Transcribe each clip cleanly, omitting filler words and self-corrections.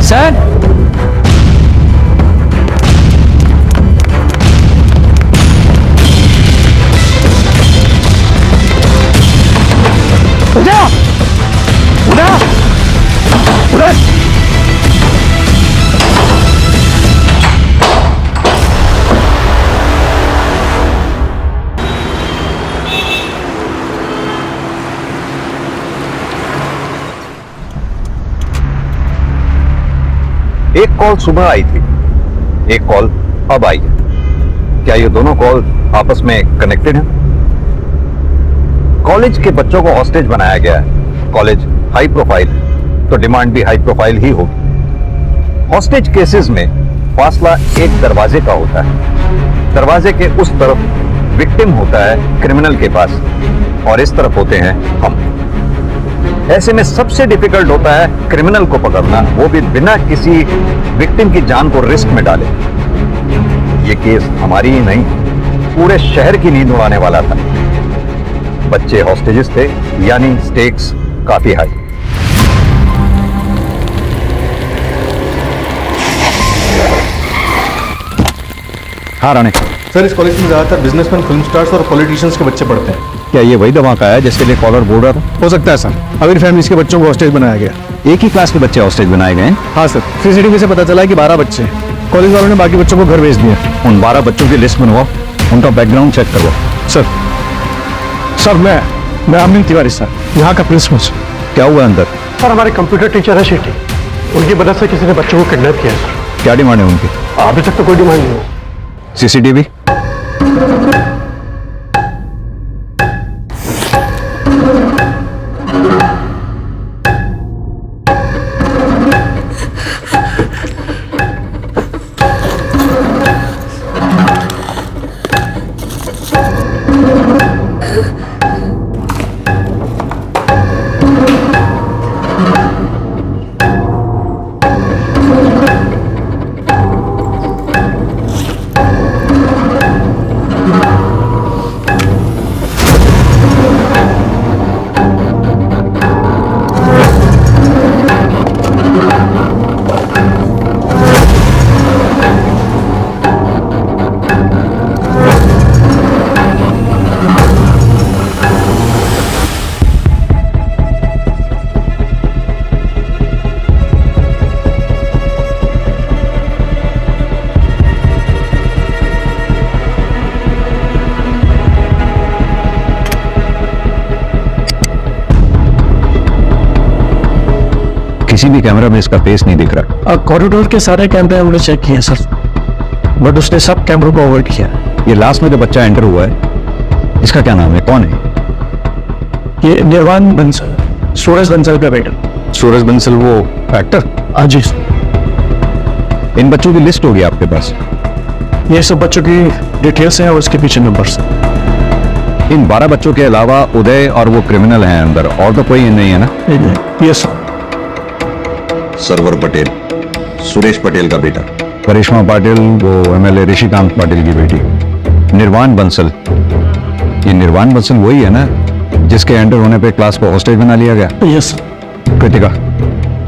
Sir उठा उठा उठा। एक कॉल सुबह आई थी, एक कॉल अब आई है। क्या ये दोनों कॉल आपस में कनेक्टेड हैं? कॉलेज के बच्चों को हॉस्टेज बनाया गया है। कॉलेज हाई प्रोफाइल है तो डिमांड भी हाई प्रोफाइल ही होगी। हॉस्टेज केसेस में फासला एक दरवाजे का होता है। दरवाजे के उस तरफ विक्टिम होता है क्रिमिनल के पास और इस तरफ होते हैं हम। ऐसे में सबसे डिफिकल्ट होता है क्रिमिनल को पकड़ना, वो भी बिना किसी विक्टिम की जान को रिस्क में डाले। ये केस हमारी ही नहीं, पूरे शहर की नींद उड़ाने वाला था। बच्चे हॉस्टेजेस थे, यानी स्टेक्स काफी हाई। हाँ राणे सर, इस कॉलेज में ज्यादातर बिजनेसमैन, फिल्म स्टार्स और पॉलिटिशियंस के बच्चे पढ़ते हैं। क्या ये वही धमाका है जिसके लिए कॉलर बोल रहा था? हो सकता है सर, अमीर फैमिलीज के बच्चों को हॉस्टेज बनाया गया। एक ही क्लास के बच्चे हॉस्टेज बनाए गए हैं? हाँ सर, सीसीटीवी से पता चला है कि 12 बच्चे हैं। कॉलेज वालों ने बाकी बच्चों को घर भेज दिया। उन 12 बच्चों की लिस्ट बनवाओ, उनका बैकग्राउंड चेक करवाओ। सर मैं अमिन तिवारी सर, यहाँ का प्रिंसिपल। क्या हुआ अंदर? सर, हमारे कंप्यूटर टीचर है शिटी, उनकी मदद से किसी ने बच्चों को किडनैप किया है सर। क्या डिमांड है उनकी? अभी तक तो कोई डिमांड नहीं है। सीसीटीवी? किसी भी कैमरा में इसका फेस नहीं दिख रहा। कॉरिडोर के सारे कैमरे हमने चेक किए सर, बट उसने सब कैमरों को अवॉइड किया। ये लास्ट में जो बच्चा एंटर हुआ है, इसका क्या नाम है, कौन है? ये निर्वाण बंसल, सूरज बंसल का बेटा। सूरज बंसल, वो एक्टर? हाँ जी सर। इन बच्चों की लिस्ट होगी आपके पास? ये सब बच्चों की डिटेल्स हैं और उसके पीछे नंबर्स। इन 12 बच्चों के अलावा उदय और वो क्रिमिनल हैं अंदर, और तो कोई नहीं है ना? Yes sir. सरवर पटेल, सुरेश पटेल का बेटा। करिश्मा पाटिल, वो एमएलए ऋषिकांत पाटिल की बेटी। निर्वाण बंसल, ये निर्वाण बंसल वही है ना जिसके एंटर होने पे क्लास को हॉस्टेज बना लिया गया? यस। कृतिका,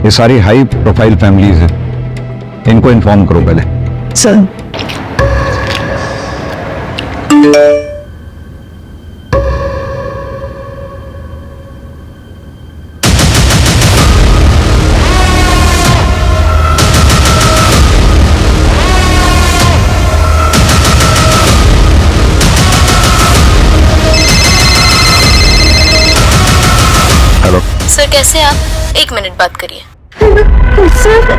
ये सारी हाई प्रोफाइल फैमिलीज हैं, इनको इन्फॉर्म करो पहले। सर। सर कैसे आप? 1 मिनट बात करिए। सर,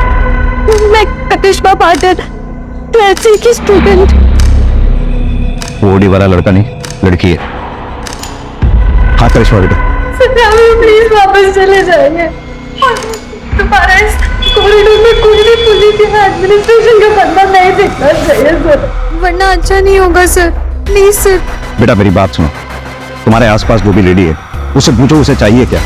मैं करिश्मा पाटिल, 12th की स्टूडेंट। वो ओडी वाला लड़का नहीं, लड़की है। हाँ करिश्मा बेटा। सर, प्लीज वापस चले जाइए। तुम्हारा इस कॉरिडोर में कोई भी पुलिस या एडमिनिस्ट्रेशन का बंदा नहीं दिखना चाहिए सर, वरना अच्छा नहीं होगा सर। Please sir. बेटा मेरी बात सुनो, तुम्हारे आसपास वो भी लेडी है, उससे पूछो उसे चाहिए क्या।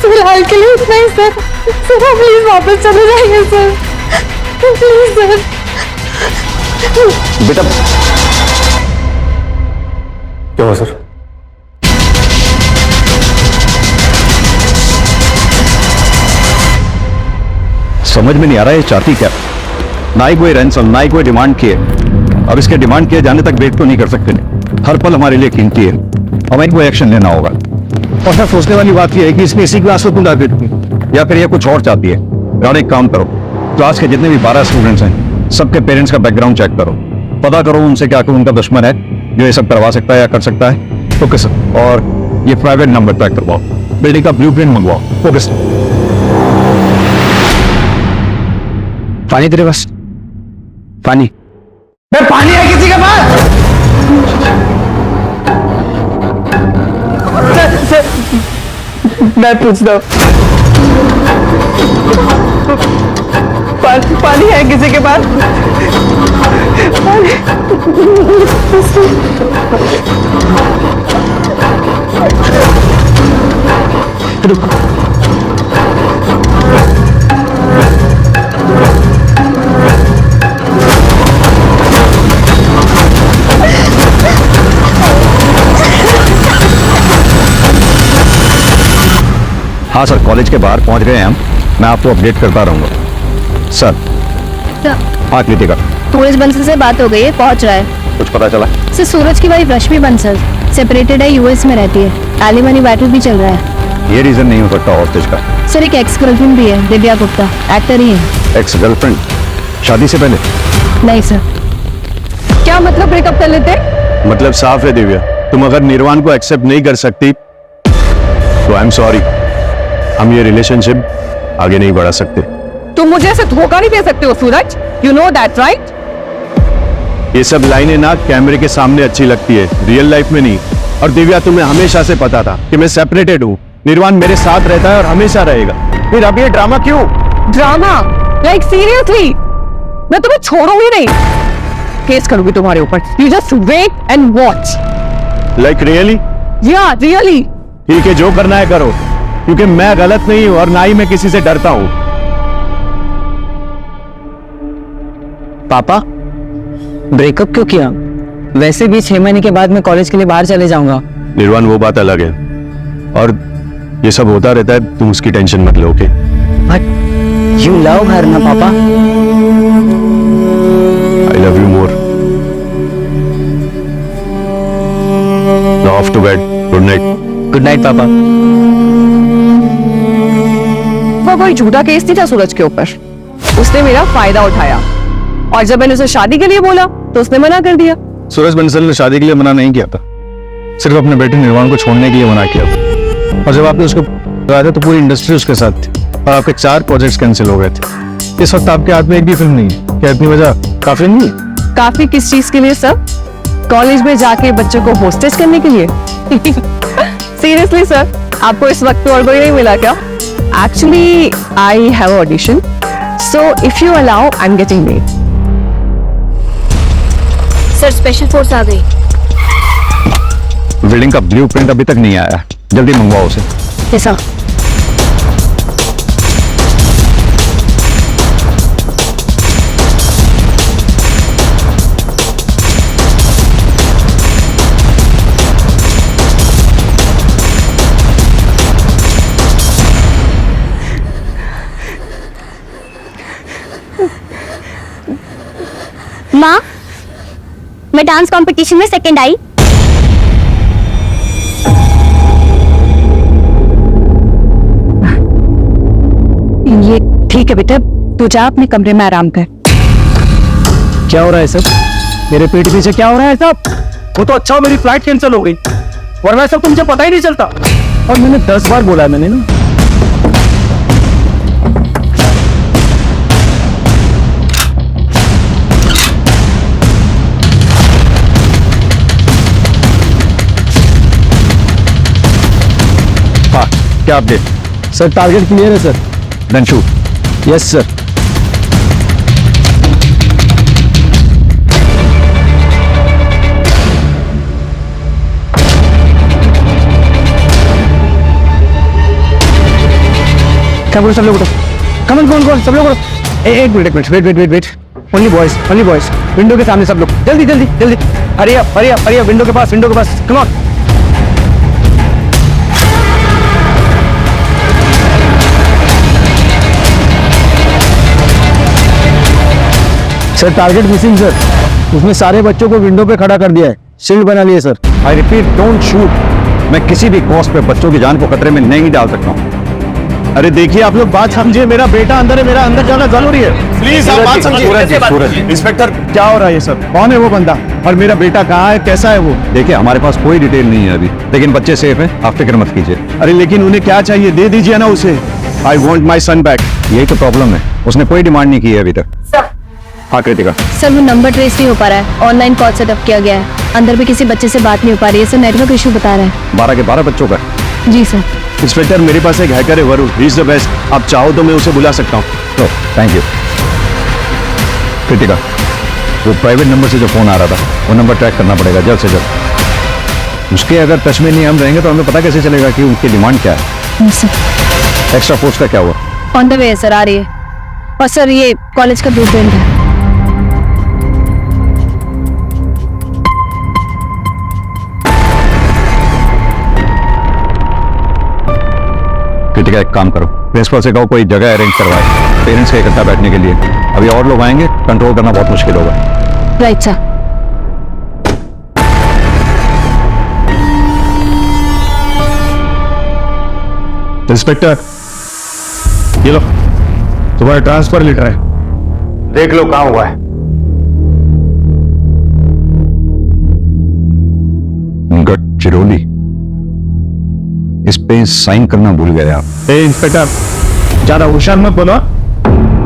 फिलहाल के लिए इतना ही सर। सर आप प्लीज वापस चले जाइए सर, प्लीज सर। बेटा क्या हुआ सर? समझ में नहीं आ रहा है चाहती क्या। ना ही कोई रैंसम, ना ही कोई डिमांड किए। अब इसके डिमांड किए जाने तक वेट तो नहीं कर सकते। हर पल हमारे लिए कीमती है, हमें कोई एक्शन लेना होगा। और सर सोचने वाली बात यह है कि इसने इसी क्लास को क्यों टारगेट की? या फिर ये कुछ और चाहती है। यार एक काम करो, क्लास के जितने भी 12 स्टूडेंट्स हैं सबके पेरेंट्स का बैकग्राउंड चेक करो, पता करो उनसे क्या कोई उनका दुश्मन है जो ये सब करवा सकता है या कर सकता है। Okay sir. और ये प्राइवेट नंबर ट्रैक करवाओ, बिल्डिंग का ब्लूप्रिंट मंगवाओ। Okay sir. पानी तेरे पास? पानी? पानी है किसी के पास? मैं पूछता हूँ, पानी है किसी के पास? हाँ सर, कॉलेज के बाहर पहुंच गए हैं हम। मैं आपको अपडेट करता रहूंगा सर। हाँ कृतिका, सूरज बंसल से बात हो गई है, पहुंच रहा है। कुछ पता चला? सर सूरज की वाइफ रश्मि बंसल सेपरेटेड है, यूएस में रहती है। एलिमनी बैटल भी चल रहा है। ये रीजन नहीं हो सकता हॉस्टेज का। सर एक एक्स गर्लफ्रेंड भी है, दिव्या गुप्ता, एक्टर ही है। Ex girlfriend? शादी से पहले? नहीं सर। क्या मतलब ब्रेकअप कर लेते? मतलब साफ है दिव्या, तुम अगर निर्वाण को एक्सेप्ट नहीं कर सकती तो आई एम सॉरी, हम ये रिलेशनशिप आगे नहीं बढ़ा सकते। तुम मुझे ऐसे धोखा नहीं दे सकते हो सूरज, यू नो दैट राइट? ये सब लाइनें ना कैमरे के सामने अच्छी लगती है, रियल लाइफ में नहीं। और दिव्या तुम्हें हमेशा से पता था कि मैं सेपरेटेड हूँ, निर्वाण मेरे साथ रहता है और हमेशा रहेगा, फिर अब ये ड्रामा क्यों? ड्रामा? Like seriously? मैं तुम्हें छोड़ूंगी नहीं, केस करूंगी तुम्हारे ऊपर। You just wait and watch. Like really? या रियली। ठीक है, जो करना है करो, क्योंकि मैं गलत नहीं हूं और ना ही मैं किसी से डरता हूं। पापा ब्रेकअप क्यों किया? वैसे भी 6 महीने के बाद मैं कॉलेज के लिए बाहर चले जाऊंगा। निर्वाण वो बात अलग है, और ये सब होता रहता है, तुम उसकी टेंशन मत लो। Okay? But you love her ना पापा? I love you more. Now off to bed, good night. Good night पापा। वो कोई झूठा केस नहीं था सूरज के ऊपर, उसने मेरा फायदा उठाया, और जब मैंने उसे शादी के लिए बोला तो उसने मना कर दिया। सूरज बंसल ने शादी के लिए मना नहीं किया था, सिर्फ अपने बेटे निर्वाण को छोड़ने के लिए मना किया था। और जब आपने उसको बुलाया था तो पूरी इंडस्ट्री उसके साथ थी, और आपके 4 प्रोजेक्ट्स कैंसिल हो गए थे। इस वक्त आपके हाथ में एक भी फिल्म नहीं है, क्या इतनी वजह काफी नहीं है? काफी किस चीज के लिए सर? कॉलेज में जाके बच्चों को होस्टेज करने के लिए? सीरियसली सर, आपको इस वक्त और कोई नहीं मिला क्या? Actually, I have an audition, so if you allow, I'm getting late. Sir special force आ गई। बिल्डिंग का ब्लूप्रिंट अभी तक नहीं आया, जल्दी मंगवाओ उसे। कैसा? माँ, मैं डांस कंपटीशन में सेकंड आई। ये ठीक है बेटा, तू जा अपने कमरे में आराम कर। क्या हो रहा है सब? मेरे पीठ पीछे क्या हो रहा है सब? वो तो अच्छा हो मेरी फ्लाइट कैंसिल हो गई, वरना सब तो मुझे पता ही नहीं चलता। और मैंने 10 बार बोला है मैंने ना। हाँ, क्या अपडेट? सर टारगेट क्लियर है sir. Then shoot. Yes sir. क्या बोलो सब लोग उठो, कमन कौन कौन सब लोग उठो। एक minute wait wait wait wait. Only boys, window के सामने सब लोग, जल्दी जल्दी जल्दी, हरी अप, विंडो के पास, come on. Sir target missing sir, उसने सारे बच्चों को विंडो पे खड़ा कर दिया है, शील्ड बना लिए sir. I repeat, don't shoot. मैं किसी भी कॉस्ट पे बच्चों की जान को खतरे में नहीं डाल सकता हूँ। अरे देखिए आप लोग बात समझिए, मेरा बेटा अंदर है, मेरा अंदर जाना जरूरी है। प्लीज आप बात समझिए। सूरज जी, इंस्पेक्टर क्या हो रहा है ये सब? कौन है वो बंदा और मेरा बेटा कहाँ है, कैसा है वो? देखिए हमारे पास कोई डिटेल नहीं है अभी, लेकिन बच्चे सेफ हैं, आप फिक्र मत कीजिए। अरे लेकिन उन्हें क्या चाहिए, दे दीजिए ना उसे। I want my son back. यही तो प्रॉब्लम है, उसने कोई डिमांड नहीं की है अभी तक। हाँ कृतिका। सर वो नंबर ट्रेस नहीं हो पा रहा है, ऑनलाइन कॉल सेटअप किया गया है, अंदर भी किसी बच्चे से बात नहीं हो पा रही है सर, नेटवर्क इशू बता रहा है। 12 के 12 बच्चों का। जी सर। इंस्पेक्टर मेरे पास एक हैकर है Varun, he is the best. आप चाहो तो मैं उसे बुला सकता हूँ। तो थैंक यू। कृतिका, वो प्राइवेट नंबर से जो फोन आ रहा था, वो नंबर ट्रैक करना पड़ेगा जल्द से जल्द। उसके अगर टच में नहीं हम रहेंगे तो हमें पता कैसे चलेगा कि उनकी डिमांड क्या है। सर एक्स्ट्रा फोर्स का क्या हुआ? ऑन द वे है सर, आ रही है। और सर ये कॉलेज का ब्लूप्रिंट है। कृतिका एक काम करो, प्रिंसिपल से कहो कोई जगह अरेंज करवाए पेरेंट्स के इकट्ठा बैठने के लिए। अभी और लोग आएंगे, कंट्रोल करना बहुत मुश्किल होगा। Right sir. इंस्पेक्टर ये लो, तुम्हारा ट्रांसफर लेटर है, देख लो कहाँ हुआ है। गडचिरोली, इस पे साइन करना भूल गए आप। इंस्पेक्टर ज्यादा होशियार मत बोलो।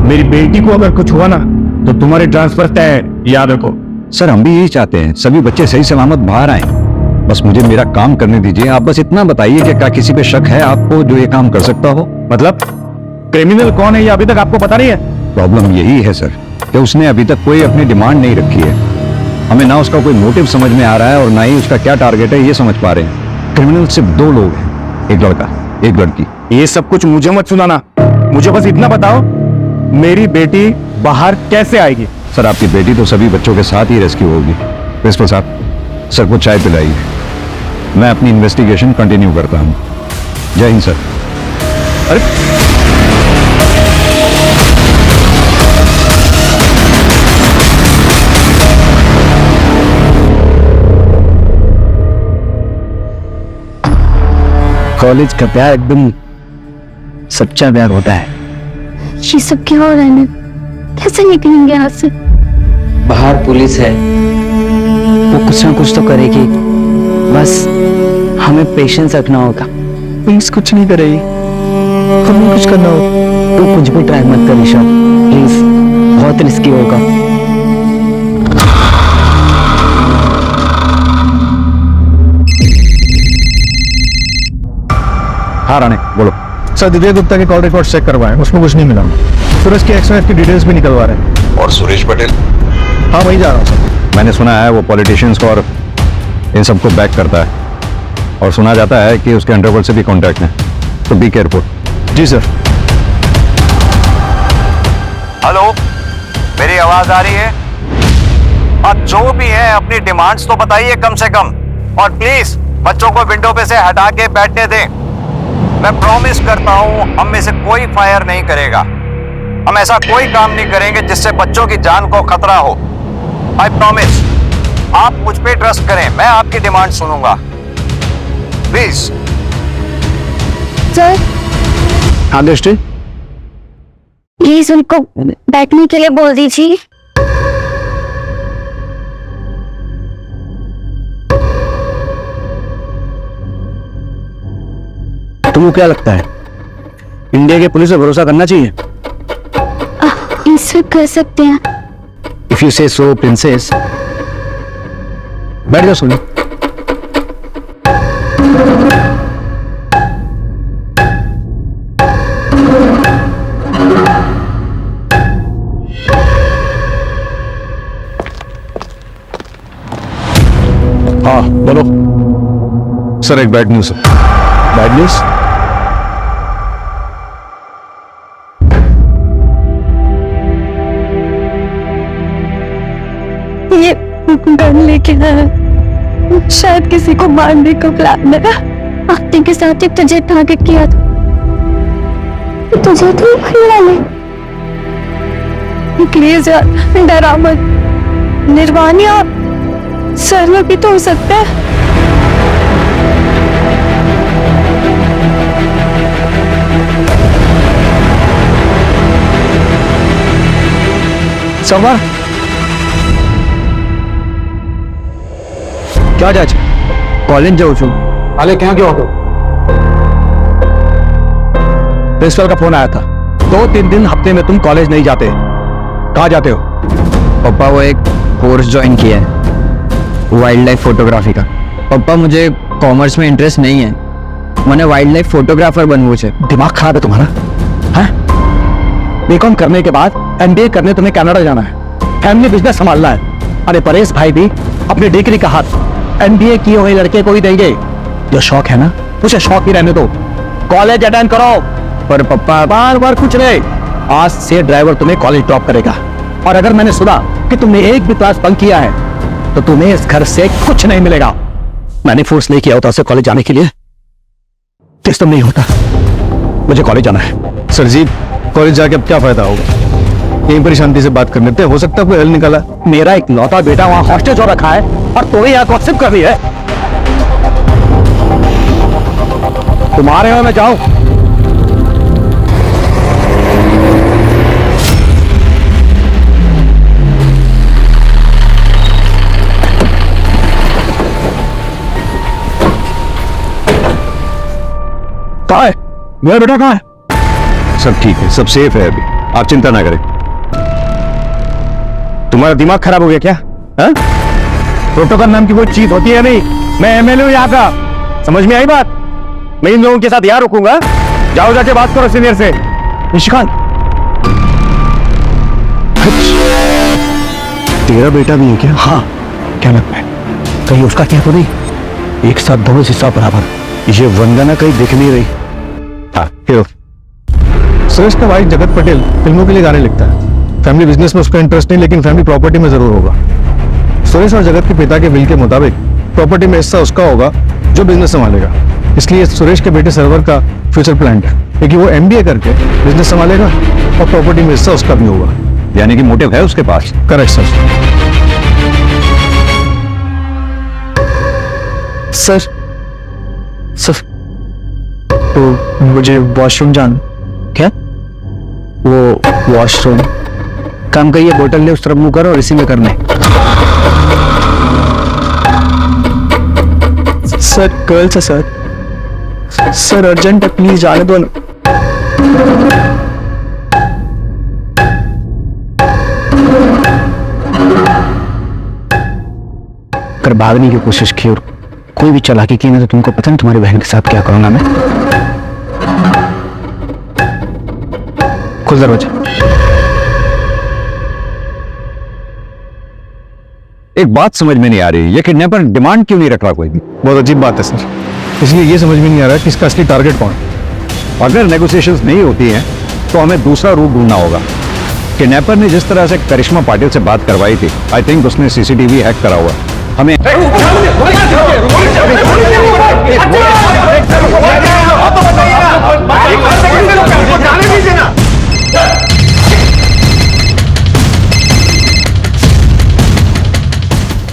मेरी बेटी को अगर कुछ हुआ ना तो तुम्हारे ट्रांसफर तय है, याद रखो। सर हम भी यही चाहते हैं, सभी बच्चे सही सलामत बाहर आए। बस मुझे मेरा काम करने दीजिए। आप बस इतना बताइए कि क्या किसी पे शक है आपको जो ये काम कर सकता हो? मतलब क्रिमिनल कौन है ये अभी तक आपको पता नहीं है? प्रॉब्लम यही है सर कि उसने अभी तक कोई अपनी डिमांड नहीं रखी है। हमें ना उसका कोई मोटिव समझ में आ रहा है और ना ही उसका क्या टारगेट है ये समझ पा रहे हैं। क्रिमिनल सिर्फ 2 लोग हैं, एक लड़का एक लड़की। ये सब कुछ मुझे मत सुनाना, मुझे बस इतना बताओ मेरी बेटी बाहर कैसे आएगी? सर आपकी बेटी तो सभी बच्चों के साथ ही रेस्क्यू होगी। प्रिंसिपल साहब, सर को चाय पिलाइए, मैं अपनी इन्वेस्टिगेशन कंटिन्यू करता हूँ। जय हिंद सर। अरे कॉलेज का प्यार एकदम सच्चा प्यार होता है। ये सब क्या हो रहा है? कैसे निकलेंगे यहाँ से? बाहर पुलिस है, वो कुछ ना कुछ तो करेगी, बस हमें पेशेंस रखना होगा। पुलिस कुछ नहीं करेगी, हमें कुछ करना होगा। तू कुछ भी ट्राई मत कर ऋषभ, प्लीज, बहुत रिस्की होगा। हाँ राणे बोलो। सर दिव्या गुप्ता के कॉल रिकॉर्ड चेक करवाए, उसमें कुछ नहीं मिला। सूरज की एक्सवाइफ की डिटेल्स भी निकलवा रहे हैं। और सुरेश पटेल? हाँ वही जा रहा हूँ सर। मैंने सुना है वो पॉलिटिशियंस को और इन सबको बैक करता है, और सुना जाता है कि उसके अंडरवर्ल्ड से भी कांटेक्ट है, तो बी केयरफुल। जी सर। हेलो, मेरी आवाज आ रही है? अब जो भी है अपनी डिमांड्स तो बताइए कम से कम, और प्लीज बच्चों को विंडो पे से हटा के बैठने दें। मैं प्रॉमिस करता हूं हम में से कोई फायर नहीं करेगा। हम ऐसा कोई काम नहीं करेंगे जिससे बच्चों की जान को खतरा हो। I promise. आप मुझ पे ट्रस्ट करें, मैं आपकी डिमांड सुनूंगा, प्लीज। सर हाँ दृष्टि, प्लीज उनको बैठने के लिए बोल दीजिए। तुमको क्या लगता है इंडिया के पुलिस पे भरोसा करना चाहिए? इस वक्त कर सकते हैं। इफ यू से सो प्रिंसेस। बैठ जाओ सुनो। हाँ बोलो। सर एक बैड न्यूज है। Bad news? गन लेके आया, शायद किसी को मारने का प्लान है। आरती के साथ एक तुझे टारगेट किया था, तुझे तो मारने वाले। प्लीज यार डरा मत, निर्वाण या सर्वर भी तो हो सकता है। समर क्या જાય છે? कॉलेज जाऊँ છું। हाले क्या गयो હતો? प्रिंसिपल का फोन आया था, 2-3 दिन हफ्ते में तुम कॉलेज नहीं जाते। कहाँ जाते हो? पापा वो एक कोर्स ज्वाइन किया है वाइल्ड लाइफ फोटोग्राफी का। पापा मुझे कॉमर्स में इंटरेस्ट नहीं है, मैंने वाइल्ड लाइफ फोटोग्राफर बनવું છે। दिमाग खराब है तुम्हारा? हैं? बीकॉम करने के बाद एमबीए करने तुम्हें कनाडा जाना है, फैमिली बिजनेस संभालना है। अरे परेश भाई भी अपनी डिग्री का हाथ एमबीए किए हुए लड़के को ही देंगे। जो शौक है ना उसे शौक ही रहने दो, कॉलेज अटेंड करो। पर पापा बार बार कुछ नहीं, आज से ड्राइवर तुम्हें कॉलेज ड्रॉप करेगा। और अगर मैंने सुना कि तुमने एक भी क्लास बंक किया है तो तुम्हें इस घर से कुछ नहीं मिलेगा। मैंने फोर्स नहीं किया होता उसे कॉलेज जाने के लिए, सिस्टम नहीं होता। मुझे कॉलेज जाना है। सर जी कॉलेज जाके अब क्या फायदा होगा? यहीं पर शांति से बात कर लेते हैं, हो सकता है कोई हल निकाला। मेरा एक लौता बेटा वहां हॉस्टेज हो रखा है और तुम्हें यहाँ गॉसिप कर रही है। तुम्हारे यहाँ मैं जाऊं? कहाँ है मेरा बेटा? कहाँ है? सब ठीक है, सब सेफ है अभी, आप चिंता ना करें। तुम्हारा दिमाग खराब हो गया क्या? प्रोटोकॉल नाम की कोई चीज होती है नहीं। मैं एमएलए हूं यहाँ का, समझ में आई बात? मैं इन लोगों के साथ यहाँ रुकूंगा। जाओ जाके बात करो सीनियर से। निशिकांत तेरा बेटा भी है क्या? हाँ, क्या लगता है कहीं उसका क्या तो नहीं? एक साथ दोनों हिस्सा बराबर। ये वंदना कहीं दिख नहीं रही। हाँ फिर सुरेश का भाई जगत पटेल फिल्मों के लिए गाने लिखता है। फैमिली बिजनेस में उसका इंटरेस्ट नहीं, लेकिन फैमिली प्रॉपर्टी में जरूर होगा। सुरेश और जगत के पिता के विल के मुताबिक प्रॉपर्टी में हिस्सा उसका होगा जो बिजनेस संभालेगा। इसलिए सुरेश के बेटे सर्वर का फ्यूचर प्लान है, क्योंकि वो एमबीए करके बिजनेस संभालेगा और प्रॉपर्टी में हिस्सा उसका भी होगा। यानी कि मोटिव है उसके पास। Correct sir. सर सर तो मुझे वॉशरूम जाना। क्या? वो वॉशरूम काम करिए, बोतल ले उस तरफ मुंह करो और इसी में करना है। सर गर्ल्स है सर, सर अर्जेंट है, प्लीज जाने दो ना। कर भागने की कोशिश की और कोई भी चालाकी की ना तो तुमको पता नहीं तुम्हारी बहन के साथ क्या करूंगा मैं। खुल दरवाजा। एक बात समझ में नहीं आ रही, ये किडनैपर डिमांड क्यों नहीं रख रहा कोई भी? बहुत अजीब बात है सर, इसलिए ये समझ में नहीं आ रहा कि इसका असली टारगेट कौन है। अगर नेगोशिएशंस नहीं होती हैं तो हमें दूसरा रूट ढूंढना होगा। किडनैपर ने जिस तरह से करिश्मा पाटिल से बात करवाई थी, आई थिंक उसने सीसीटीवी हैक करा हुआ। हमें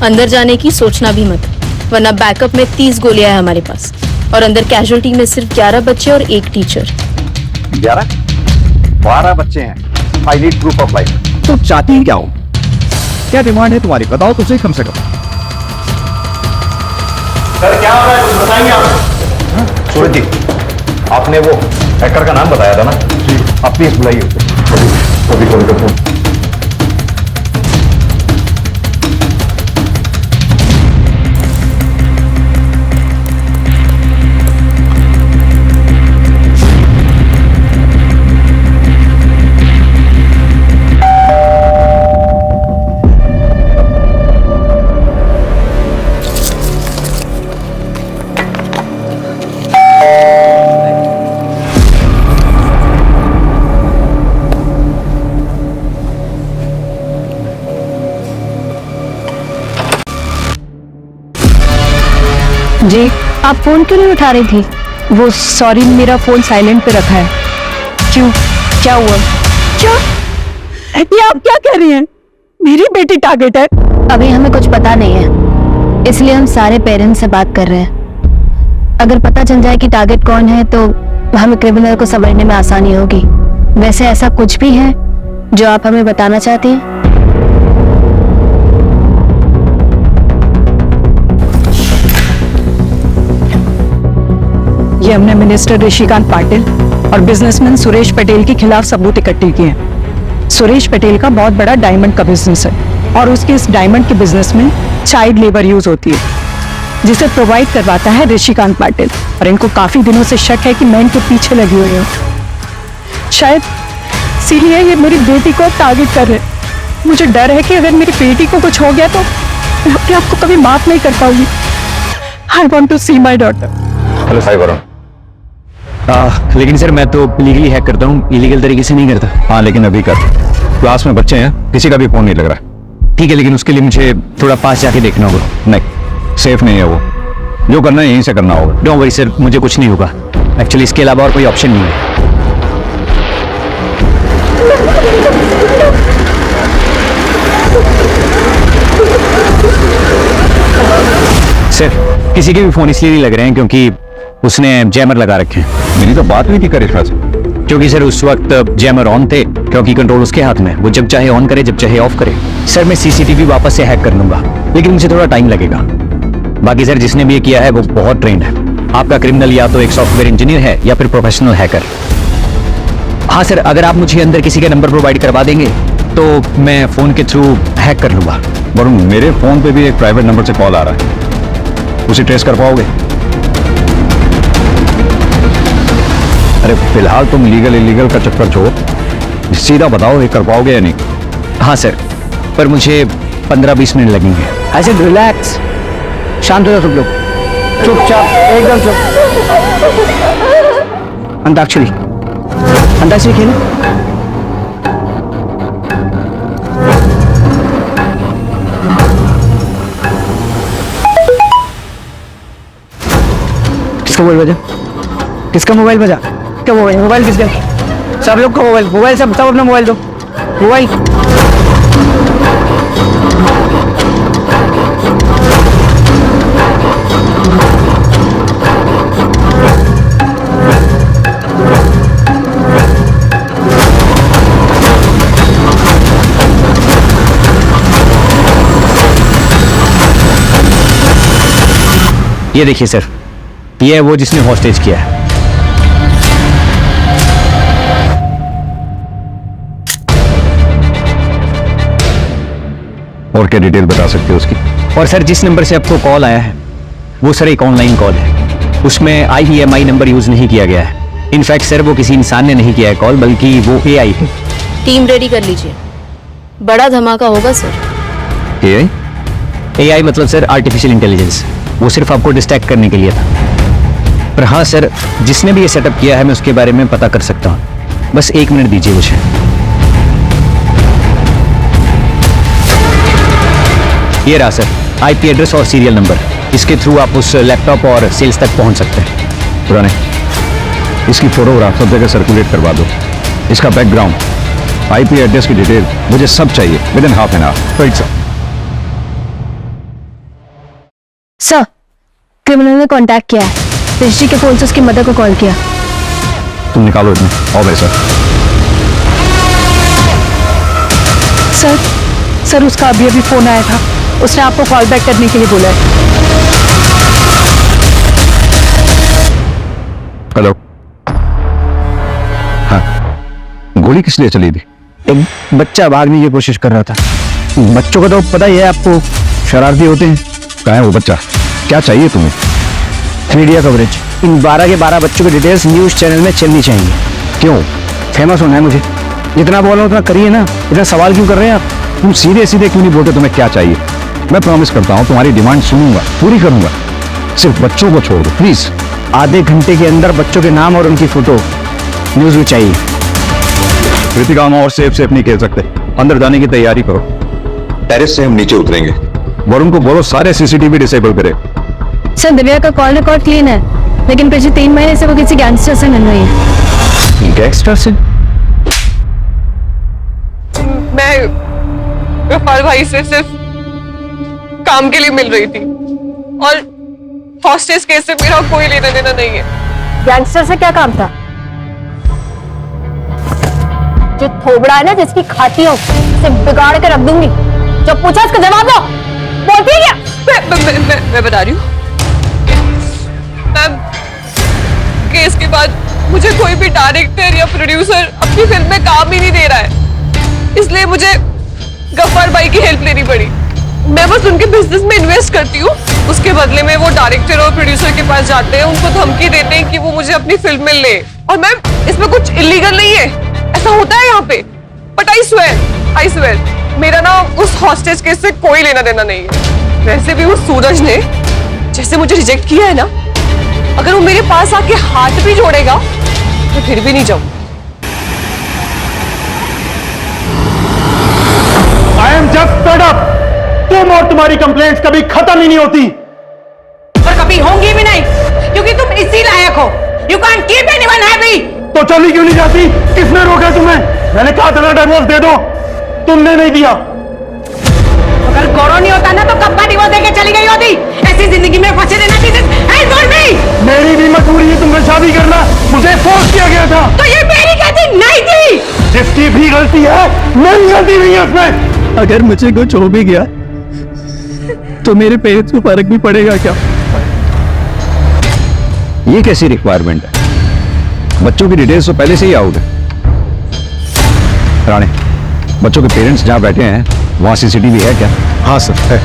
अंदर जाने की सोचना भी मत, वरना बैकअप में 30 गोलियां हैं हमारे पास और अंदर कैजुअल्टी में सिर्फ 11 बच्चे और एक टीचर। 12 बच्चे हैं। I need proof of life. तुम चाहती ही क्या हो? क्या डिमांड है तुम्हारी? बताओ तो सही कम से कम। सर क्या हो रहा है, कुछ बताएंगे आप? सूरज जी, आपने वो हैकर का नाम बताया था ना जी, आप प्लीज बुलाइए उसे। जी, आप फोन क्यों नहीं उठा रही थी? वो सॉरी, मेरा फोन साइलेंट पे रखा है। क्यों, क्या हुआ? क्या? ये आप क्या कह रही हैं? मेरी बेटी टारगेट है। अभी हमें कुछ पता नहीं है, इसलिए हम सारे पेरेंट्स से बात कर रहे हैं। अगर पता चल जाए कि टारगेट कौन है तो हमें क्रिमिनल को समझने में आसानी होगी। वैसे ऐसा कुछ भी है जो आप हमें बताना चाहती हैं? ये हमने मिनिस्टर ऋषिकांत पाटिल और बिजनेसमैन सुरेश पटेल के खिलाफ सबूत इकट्ठे किए हैं। सुरेश पटेल का बहुत बड़ा डायमंड का बिजनेस है और उसके इस डायमंड के बिजनेस में चाइल्ड लेबर यूज होती है, जिसे प्रोवाइड करवाता है ऋषिकांत पाटिल। और इनको काफी दिनों से शक है कि मैं इनके पीछे लगी हुई हूँ। शायद इसीलिए ये मेरी बेटी को टारगेट कर रहे हैं। मुझे डर है कि अगर मेरी बेटी को कुछ हो गया तो मैं अपने आप को कभी माफ नहीं कर पाऊंगी। I want to see my daughter. Hello Sai Varun. लेकिन सर मैं तो लीगली हैक करता हूँ, इलीगल तरीके से नहीं करता। हाँ लेकिन अभी कर, क्लास में बच्चे हैं, किसी का भी फोन नहीं लग रहा। ठीक है, लेकिन उसके लिए मुझे थोड़ा पास जाके देखना होगा। नहीं, सेफ नहीं है वो, जो करना है यहीं से करना होगा। डोंट वरी सर, मुझे कुछ नहीं होगा। एक्चुअली इसके अलावा और कोई ऑप्शन नहीं है। सर किसी के भी फोन इसलिए नहीं लग रहे हैं क्योंकि उसने जैमर लगा रखे हैं। मेरी तो बात हुई थी करिश्मा से। क्योंकि सर उस वक्त जैमर ऑन थे, क्योंकि कंट्रोल उसके हाथ में, वो जब चाहे ऑन करे जब चाहे ऑफ करे। सर मैं सीसीटीवी वापस से हैक कर लूंगा, लेकिन मुझे थोड़ा टाइम लगेगा। बाकी सर जिसने भी ये किया है वो बहुत ट्रेंड है। आपका क्रिमिनल या तो एक सॉफ्टवेयर इंजीनियर है या फिर प्रोफेशनल हैकर। हाँ सर, अगर आप मुझे अंदर किसी का नंबर प्रोवाइड करवा देंगे तो मैं फोन के थ्रू हैक कर लूंगा। वरुण, मेरे फोन पे भी एक प्राइवेट नंबर से कॉल आ रहा है, उसे ट्रेस कर पाओगे? अरे फिलहाल तुम लीगल इलीगल का चक्कर छोड़ो, सीधा बताओ ये कर पाओगे या नहीं? हाँ सर, पर मुझे 15-20 मिनट लगेंगे। ऐसे रिलैक्स, शांत हो जाओ सब लोग, चुपचाप, एकदम चुप। अंताक्षरी, अंताक्षरी खेलो। किसका मोबाइल बजा? किसका मोबाइल बजा? क्या मोबाइल किसका? सब लोग का मोबाइल सब अपना मोबाइल दो। मोबाइल ये देखिए सर, ये है वो जिसने हॉस्टेज किया है। और क्या डिटेल बता सकते हो उसकी? और सर जिस नंबर से आपको कॉल आया है वो सर एक ऑनलाइन कॉल है, उसमें IEMI नंबर यूज नहीं किया गया है। इनफैक्ट सर वो किसी इंसान ने नहीं किया है कॉल, बल्कि वो AI है। टीम रेडी कर लीजिए, बड़ा धमाका होगा सर। AI मतलब सर आर्टिफिशियल इंटेलिजेंस, वो सिर्फ आपको डिस्ट्रैक्ट करने के लिए था। पर हाँ सर, जिसने भी ये सेटअप किया है मैं उसके बारे में पता कर सकता हूँ। बस 1 मिनट दीजिए मुझे। ये रहा सर IP एड्रेस और सीरियल नंबर, इसके थ्रू आप उस लैपटॉप और सेल्स तक पहुंच सकते हैं। पुराने इसकी फोटोग्राफ सब जगह सर्कुलेट करवा दो, इसका बैकग्राउंड, IP एड्रेस की डिटेल मुझे सब चाहिए within half an hour. Right sir. Sir, criminal ने कांटेक्ट किया है, ऋषि के फोन से उसकी मदर को कॉल किया। तुम निकालो इतने। आओ भाई सर। सर उसका अभी फोन आया था, उसने आपको कॉल बैक करने के लिए बोला है। हेलो। हाँ, गोली किस लिए चली थी? एक बच्चा भागने की कोशिश कर रहा था। बच्चों का तो पता ही है आपको, शरारती होते हैं। कहाँ है वो बच्चा? क्या चाहिए तुम्हें? मीडिया कवरेज, इन 12 के 12 बच्चों की डिटेल्स न्यूज चैनल में चलनी चाहिए। क्यों? फेमस होना है मुझे। जितना बोल रहा हूँ उतना करिए ना, इतना सवाल क्यों कर रहे हैं आप? तुम सीधे सीधे क्यों नहीं बोलते तुम्हें क्या चाहिए? मैं प्रॉमिस करता हूँ तुम्हारी डिमांड सुनूंगा, पूरी करूंगा। सिर्फ बच्चों को छोड़ दो प्लीज। आधे घंटे के अंदर बच्चों के नाम और उनकी फोटो न्यूज में चाहिए। कृतिका और सेफ नहीं खेल सकते, अंदर जाने की तैयारी करो। टेरेस से हम नीचे उतरेंगे। वरुण को बोलो सारे CCTV डिसेबल करे। सर दिव्या का कॉल रिकॉर्ड क्लीन है, लेकिन पिछले 3 महीने से वो किसी गैंगस्टर से मिल रही है। गैंगस्टर से? मैं गफ्फार भाई से सिर्फ काम के लिए मिल रही थी और हॉस्टेज केस से मेरा कोई लेना देना नहीं है। गैंगस्टर से क्या काम था? जो थोबड़ा है ना, जिसकी खाती हो उसे बिगाड़ के रख दूंगी। जो पूछा उसका जवाब दो। बोलती है क्या? मैं बता रही हूँ मैम, केस के बाद मुझे कोई भी डायरेक्टर या प्रोड्यूसर अपनी फिल्म में काम ही नहीं दे रहा है, इसलिए मुझे गफ्फार भाई की हेल्प लेनी पड़ी। मैं बस उनके बिजनेस में इन्वेस्ट करती हूँ, उसके बदले में वो डायरेक्टर और प्रोड्यूसर के पास जाते हैं, उनको धमकी देते हैं कि वो मुझे अपनी फिल्म में ले। और मैम इसमें कुछ इलीगल नहीं है, ऐसा होता है यहाँ पे। बट आई स्वेयर मेरा ना उस हॉस्टेज केस से कोई लेना देना नहीं है। वैसे भी उस सूरज ने जैसे मुझे रिजेक्ट किया है ना, अगर वो मेरे पास आके हाथ भी जोड़ेगा तो फिर भी नहीं जाऊँ। I am just fed up. तुम और तुम्हारी कंप्लेंट्स कभी खत्म ही नहीं होती और कभी होंगी भी नहीं, क्योंकि तुम इसी लायक हो। You can't keep anyone happy। तो चली क्यों नहीं जाती? किसने रोका तुम्हें? मैंने कहा था ना डिवोर्स दे दो, तुमने नहीं दिया। अगर गौरव नहीं होता ना तो कब का डिवोर्स देके चली गई होती। ऐसी जिंदगी में फंसे रहना मेरी भी मजबूरी है तुमसे शादी करना, मुझे फोर्स किया गया था। तो ये मेरी गलती नहीं थी। जिसकी भी गलती है, मेरी गलती नहीं है उसमें। अगर मुझे कुछ हो भी गया तो मेरे पेरेंट्स को फर्क भी पड़ेगा क्या? ये कैसी रिक्वायरमेंट है? बच्चों की डिटेल्स तो पहले से ही आउट है। राणे, बच्चों के पेरेंट्स जहाँ बैठे हैं वहाँ सीसीटीवी है क्या? हाँ सर है।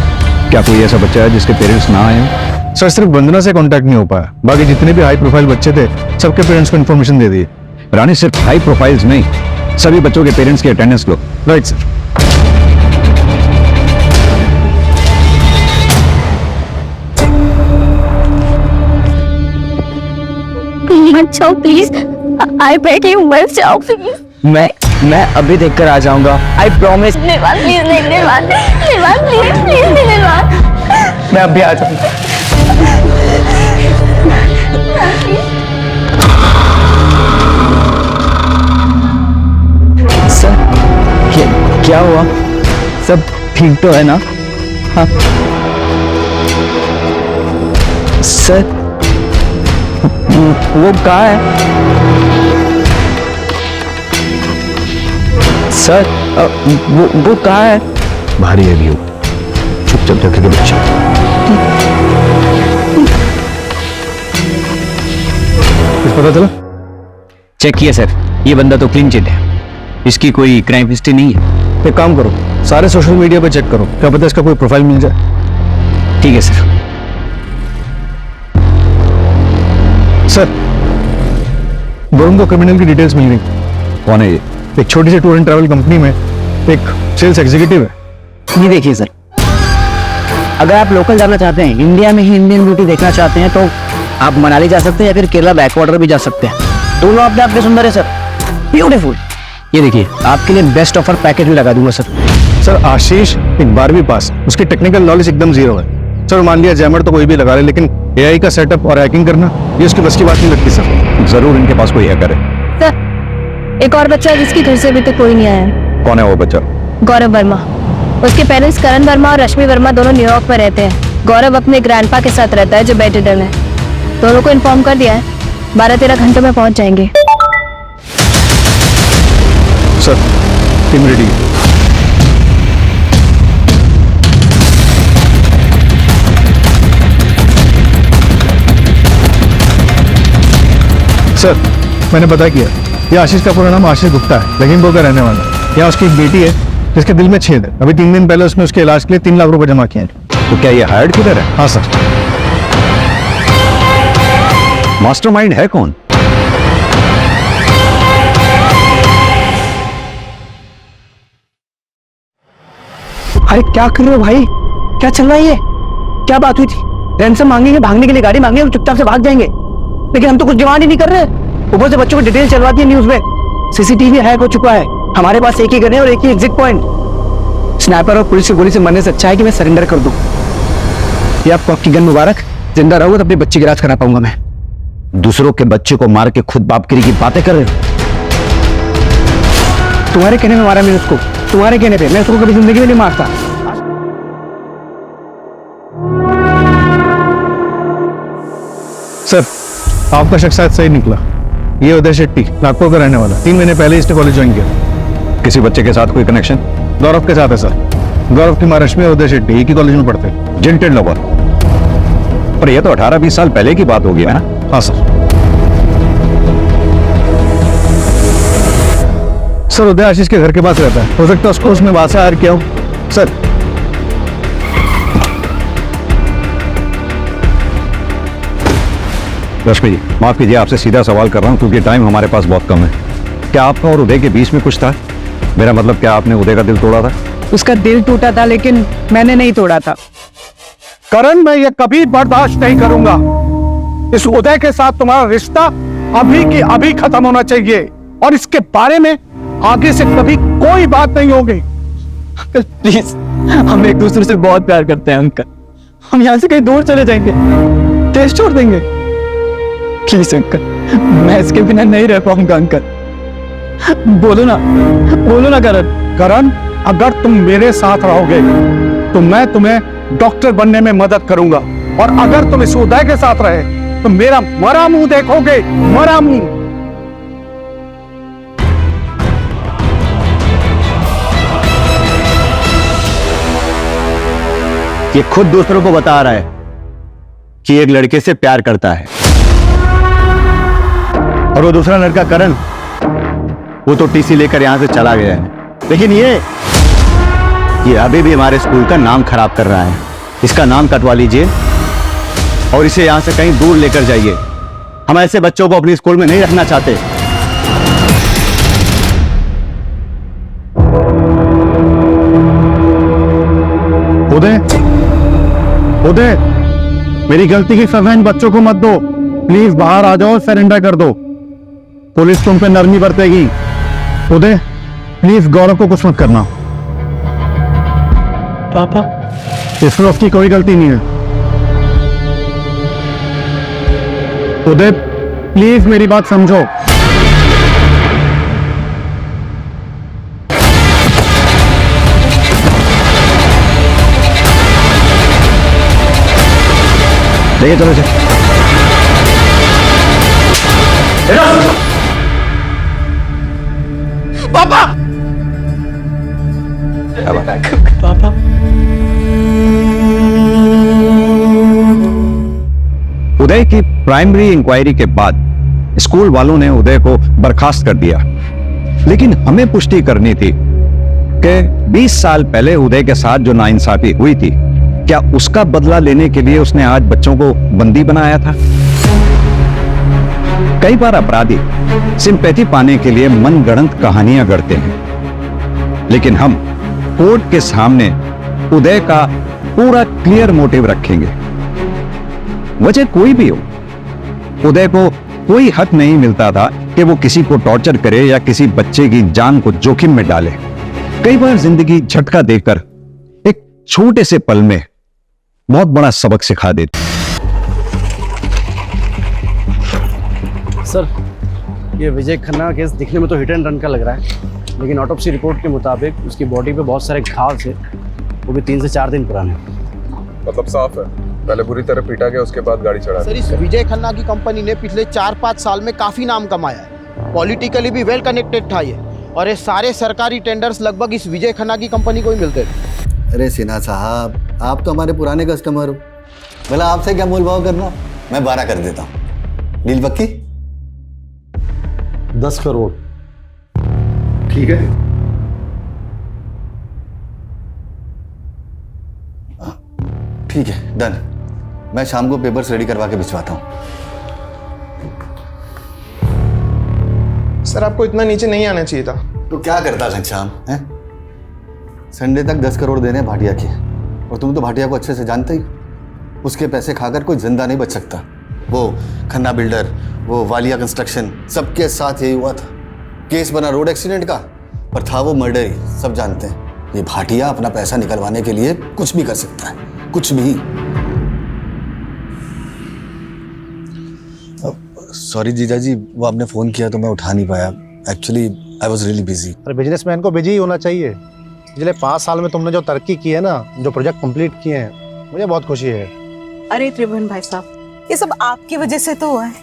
क्या कोई ऐसा बच्चा है जिसके पेरेंट्स ना आए हों? सर सिर्फ वंदना से कांटेक्ट नहीं हो पाया, बाकी जितने भी हाई प्रोफाइल बच्चे थे सबके पेरेंट्स को इन्फॉर्मेशन दे दी। राणे, सिर्फ हाई प्रोफाइल्स नहीं, सभी बच्चों के पेरेंट्स की अटेंडेंस लो। Right sir. मत जाओ प्लीज, आई बेग यू मत जाओ प्लीज। मैं अभी देखकर आ जाऊंगा, आई प्रॉमिस। निर्वाण प्लीज, निर्वाण प्लीज प्लीज निर्वाण। मैं अभी आ जाऊंगा। सर क्या हुआ? सब ठीक तो है ना? हाँ सर, वो कहाँ है? सर वो कहाँ है? भारी है व्यू, चुपचाप रखे के बच्चे। कुछ पता चला? चेक किया सर, ये बंदा तो क्लीन चिट है, इसकी कोई क्राइम हिस्ट्री नहीं है। एक काम करो, सारे सोशल मीडिया पे चेक करो, क्या पता इसका कोई प्रोफाइल मिल जाए। ठीक है सर। सर, वरुण को क्रिमिनल की डिटेल्स मिल गई। कौन है ये? एक छोटी सी टूर एंड ट्रैवल कंपनी में एक सेल्स एग्जीक्यूटिव है। ये देखिए सर, अगर आप लोकल जाना चाहते हैं, इंडिया में ही इंडियन ब्यूटी देखना चाहते हैं, तो आप मनाली जा सकते हैं या फिर केरला बैकवाटर भी जा सकते हैं। दोनों अपने आप में सुंदर है सर, ब्यूटीफुल। ये देखिए, आपके लिए बेस्ट ऑफर पैकेज भी लगा दूंगा सर। सर आशीष एक 12वीं पास, उसकी टेक्निकल नॉलेज एकदम जीरो है। सर मान लिया जैमर तो कोई भी लगा ले, लेकिन एआई का सेटअप और हैकिंग करना ये उसकी बस की बात नहीं लगती सर। जरूर इनके पास कोई हैकर है। सर एक और बच्चा है जिसकी घर से अभी तक कोई नहीं आया है। कौन है वो बच्चा? गौरव वर्मा। उसके पेरेंट्स करण वर्मा और रश्मि वर्मा दोनों न्यूयॉर्क में रहते हैं। गौरव अपने ग्रैंडपा के साथ रहता है जो बेड-रिडन है। दोनों को इन्फॉर्म कर दिया है, 12-13 घंटों में पहुंच जाएंगे। सर टीम रेडी है। सर मैंने पता किया, ये आशीष का पूरा नाम आशीष गुप्ता है, लखीमपुर का रहने वाला है। यहाँ उसकी एक बेटी है जिसके दिल में छेद है। अभी 3 दिन पहले उसने उसके इलाज के लिए 3 लाख रुपए जमा किए हैं। तो क्या ये हायर्ड किलर है? हाँ सर। मास्टरमाइंड है कौन? अरे क्या कर रहे हो भाई? क्या चल रहा है ये? क्या बात हुई थी? रैंसम मांगेंगे, भागने के लिए गाड़ी मांगेंगे, चुपचाप से भाग जाएंगे, लेकिन हम तो कुछ डिमांड ही नहीं कर रहे। ऊपर से बच्चों को डिटेल चलवा दी है न्यूज में। सीसीटीवी हैक हो चुका है, हमारे पास एक ही गन है और एक ही एग्जिट पॉइंट। स्नाइपर और पुलिस की गोली से मरने से अच्छा है कि मैं सरेंडर कर दूं। ये आपको आपकी गन मुबारक, जिंदा रहोगे तो अपने बच्चे की इलाज करा पाऊंगा मैं। दूसरों के बच्चे को मार के खुद बापगिरी की बातें कर रहे हो। तुम्हारे कहने में मारा मैंने उसको, तुम्हारे कहने पे। मैं उसको कभी जिंदगी में नहीं मारता। सर आपका शक शायद सही निकला। ये उदय शेट्टी नागपुर का रहने वाला, 3 महीने पहले इसने कॉलेज ज्वाइन किया। किसी बच्चे के साथ कोई कनेक्शन? गौरव के साथ है सर। गौरव की माँ रश्मि और उदय शेट्टी एक ही कॉलेज में पढ़ते हैं। जेंटेड लवर। पर यह तो 18-20 साल पहले की बात होगी है ना? हाँ सर। सर उदय आशीष के घर के पास रहता है, हो सकता है उसको उसमें वहां से हायर किया हो सर। रश्मि जी माफ कीजिए, आपसे सीधा सवाल कर रहा हूं क्योंकि टाइम हमारे पास बहुत कम है। क्या आपका और उदय के बीच में कुछ था? मेरा मतलब क्या आपने उदय का दिल तोड़ा था? उसका दिल टूटा था लेकिन मैंने नहीं तोड़ा था। करण, मैं ये कभी बर्दाश्त नहीं करूंगा। इस उदय के साथ तुम्हारा रिश्ता अभी की अभी खत्म होना चाहिए और इसके बारे में आगे से कभी कोई बात नहीं होगी। अंकल प्लीज, हम एक दूसरे से बहुत प्यार करते हैं अंकल। हम यहाँ से कहीं दूर चले जाएंगे, देश छोड़ देंगे। प्लीज अंकल, मैं इसके बिना नहीं रह पाऊंगा अंकल। बोलो ना करण, अगर तुम मेरे साथ रहोगे तो मैं तुम्हें डॉक्टर बनने में मदद करूंगा, और अगर तुम इस उदय के साथ रहे तो मेरा मरा मुंह देखोगे, मरा मुंह। ये खुद दूसरों को बता रहा है कि एक लड़के से प्यार करता है, और वो दूसरा लड़का करण वो तो टीसी लेकर यहां से चला गया है। लेकिन ये अभी भी हमारे स्कूल का नाम खराब कर रहा है। इसका नाम कटवा लीजिए और इसे यहां से कहीं दूर लेकर जाइए। हम ऐसे बच्चों को अपने स्कूल में नहीं रखना चाहते। उदय, मेरी गलती की सजा इन बच्चों को मत दो। प्लीज बाहर आ जाओ, सरेंडर कर दो। पुलिस तुम पे नरमी बरतेगी। उदय प्लीज गौरव को कुछ मत करना। पापा, इसमें उसकी कोई गलती नहीं है। उदय प्लीज मेरी बात समझो। देखिए चलो चलो। पापा, पापा। उदय की प्राइमरी इंक्वायरी के बाद स्कूल वालों ने उदय को बर्खास्त कर दिया, लेकिन हमें पुष्टि करनी थी कि 20 साल पहले उदय के साथ जो नाइंसाफी हुई थी, क्या उसका बदला लेने के लिए उसने आज बच्चों को बंदी बनाया था? कई बार अपराधी सिंपैथी पाने के लिए मनगढ़ंत कहानियां गढ़ते हैं, लेकिन हम कोर्ट के सामने उदय का पूरा क्लियर मोटिव रखेंगे। वजह कोई भी हो, उदय को कोई हक नहीं मिलता था कि वो किसी को टॉर्चर करे या किसी बच्चे की जान को जोखिम में डाले। कई बार जिंदगी झटका देकर एक छोटे से पल में बहुत बड़ा सबक सिखा देती। सर, ये विजय खन्ना केस दिखने में तो हिट एंड रन का लग रहा है, लेकिन ऑटोप्सी रिपोर्ट के मुताबिक उसकी बॉडी पे बहुत सारे घाव थे, वो भी 3 से 4 दिन पुराने। मतलब साफ है, पहले बुरी तरह पीटा गया, उसके बाद गाड़ी चढ़ा। सर, इस विजय खन्ना की कंपनी ने पिछले 4-5 साल में काफी नाम कमाया है। पॉलिटिकली भी वेल कनेक्टेड था ये, और ये सारे सरकारी टेंडर्स लगभग इस विजय खन्ना की कंपनी को ही मिलते थे। अरे सिन्हा साहब, आप तो हमारे पुराने कस्टमर हो, भला आपसे क्या मोल भाव करना। मैं 12 कर देता हूँ। डील पक्की? 10 करोड़। ठीक है। ठीक है, डन। मैं शाम को पेपर्स रेडी करवा के भिजवाता हूँ। सर, आपको इतना नीचे नहीं आना चाहिए था। तो क्या करता घनश्याम है? संडे तक 10 करोड़ देने भाटिया के, और तुम तो भाटिया को अच्छे से जानते ही। उसके पैसे खाकर कोई जिंदा नहीं बच सकता। वो खन्ना बिल्डर, वो वालिया कंस्ट्रक्शन, सबके साथ यही हुआ था। केस बना रोड एक्सीडेंट का, पर था वो मर्डर ही। सब जानते हैं ये भाटिया अपना पैसा निकलवाने के लिए कुछ भी कर सकता है, कुछ भी। सॉरी जीजा जी, वो आपने फ़ोन किया तो मैं उठा नहीं पाया। Actually I was really busy. अरे बिजनेसमैन को बिजी ही होना चाहिए। पिछले 5 साल में तुमने जो तरक्की की है ना, जो प्रोजेक्ट कंप्लीट किए हैं, मुझे बहुत खुशी है। अरे त्रिभुवन भाई साहब, ये सब आपकी वजह से तो हुआ है।